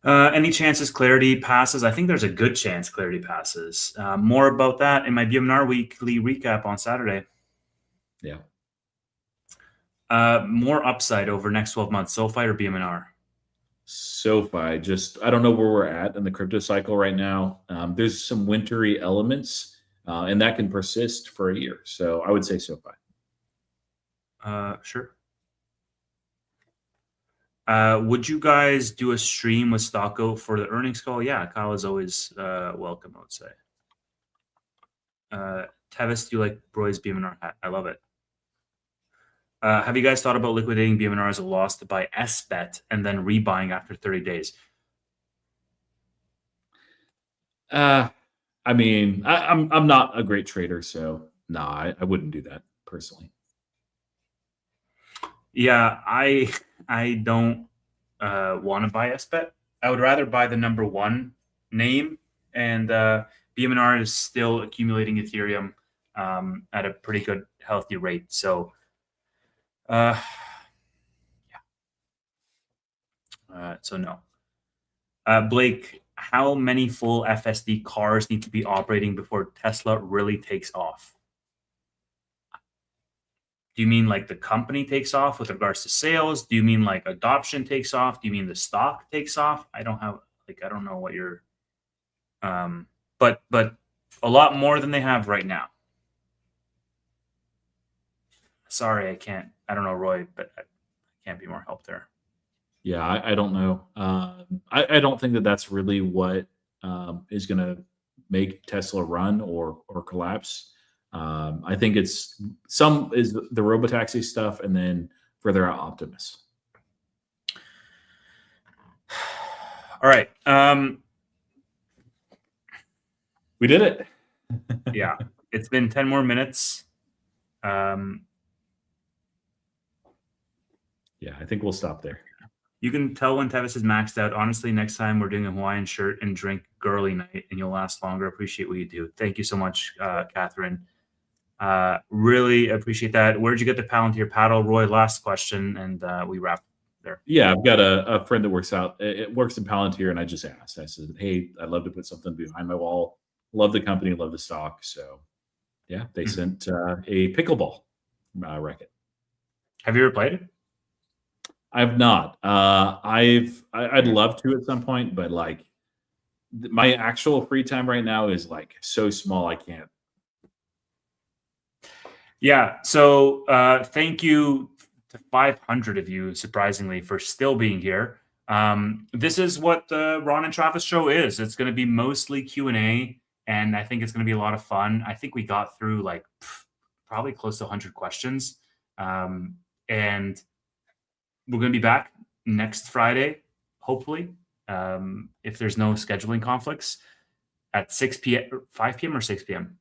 Any chances Clarity passes? I think there's a good chance Clarity passes. More about that in my BMNR weekly recap on Saturday.
Yeah.
More upside over next 12 months, SoFi or BMNR?
SoFi, I don't know where we're at in the crypto cycle right now. There's some wintry elements, and that can persist for a year. So I would say SoFi.
Sure. Would you guys do a stream with Stocko for the earnings call? Yeah, Kyle is always welcome, I would say. Tevis, do you like Roy's BMNR hat? I love it. Have you guys thought about liquidating BMNR as a loss to buy SBET and then rebuying after 30 days?
I mean, I'm not a great trader, so no, I wouldn't do that personally.
Yeah, I don't want to buy SBET. I would rather buy the number 1 name, and BMNR is still accumulating Ethereum at a pretty good, healthy rate. So, so no. Blake, how many full FSD cars need to be operating before Tesla really takes off? Do you mean like the company takes off with regards to sales? Do you mean like adoption takes off? Do you mean the stock takes off? I don't know what you're but a lot more than they have right now. Sorry, I don't know, Roy, but I can't be more help there.
Yeah, I don't know. I don't think that that's really what is going to make Tesla run or collapse. I think some is the robotaxi stuff, and then further out Optimus.
All right.
We did it.
Yeah, it's been 10 more minutes.
Yeah, I think we'll stop there.
You can tell when Tevis is maxed out. Honestly, next time we're doing a Hawaiian shirt and drink girly night, and you'll last longer. Appreciate what you do. Thank you so much, Catherine. Really appreciate that. Where'd you get the Palantir paddle, Roy? Last question, and we wrap there.
Yeah, I've got a friend that works in Palantir, and I just asked. I said, "Hey, I'd love to put something behind my wall. Love the company, love the stock." So, yeah, they sent a pickleball racket.
Have you ever played it?
I've not. I'd love to at some point, but like my actual free time right now is like so small I can't.
Yeah. So thank you to 500 of you, surprisingly, for still being here. This is what the Ron and Travis show is. It's going to be mostly Q&A, and I think it's going to be a lot of fun. I think we got through like probably close to 100 questions. And we're going to be back next Friday, hopefully, if there's no scheduling conflicts, at 6 p.m., 5 p.m. or 6 p.m.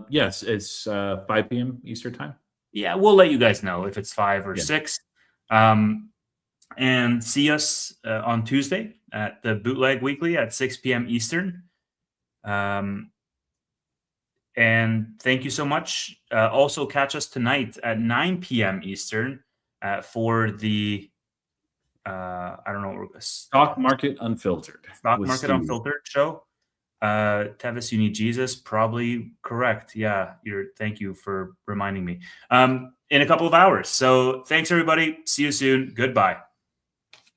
Yes, it's 5 p.m. Eastern time.
Yeah, we'll let you guys know if it's 5 or 6. And see us on Tuesday at the Bootleg Weekly at 6 p.m. Eastern. And thank you so much. Also, catch us tonight at 9 p.m. Eastern for the I don't know,
Stock Market Unfiltered.
Stock Market Unfiltered show. Tevis, you need Jesus. Probably correct. Yeah. Thank you for reminding me. In a couple of hours. So thanks, everybody. See you soon. Goodbye.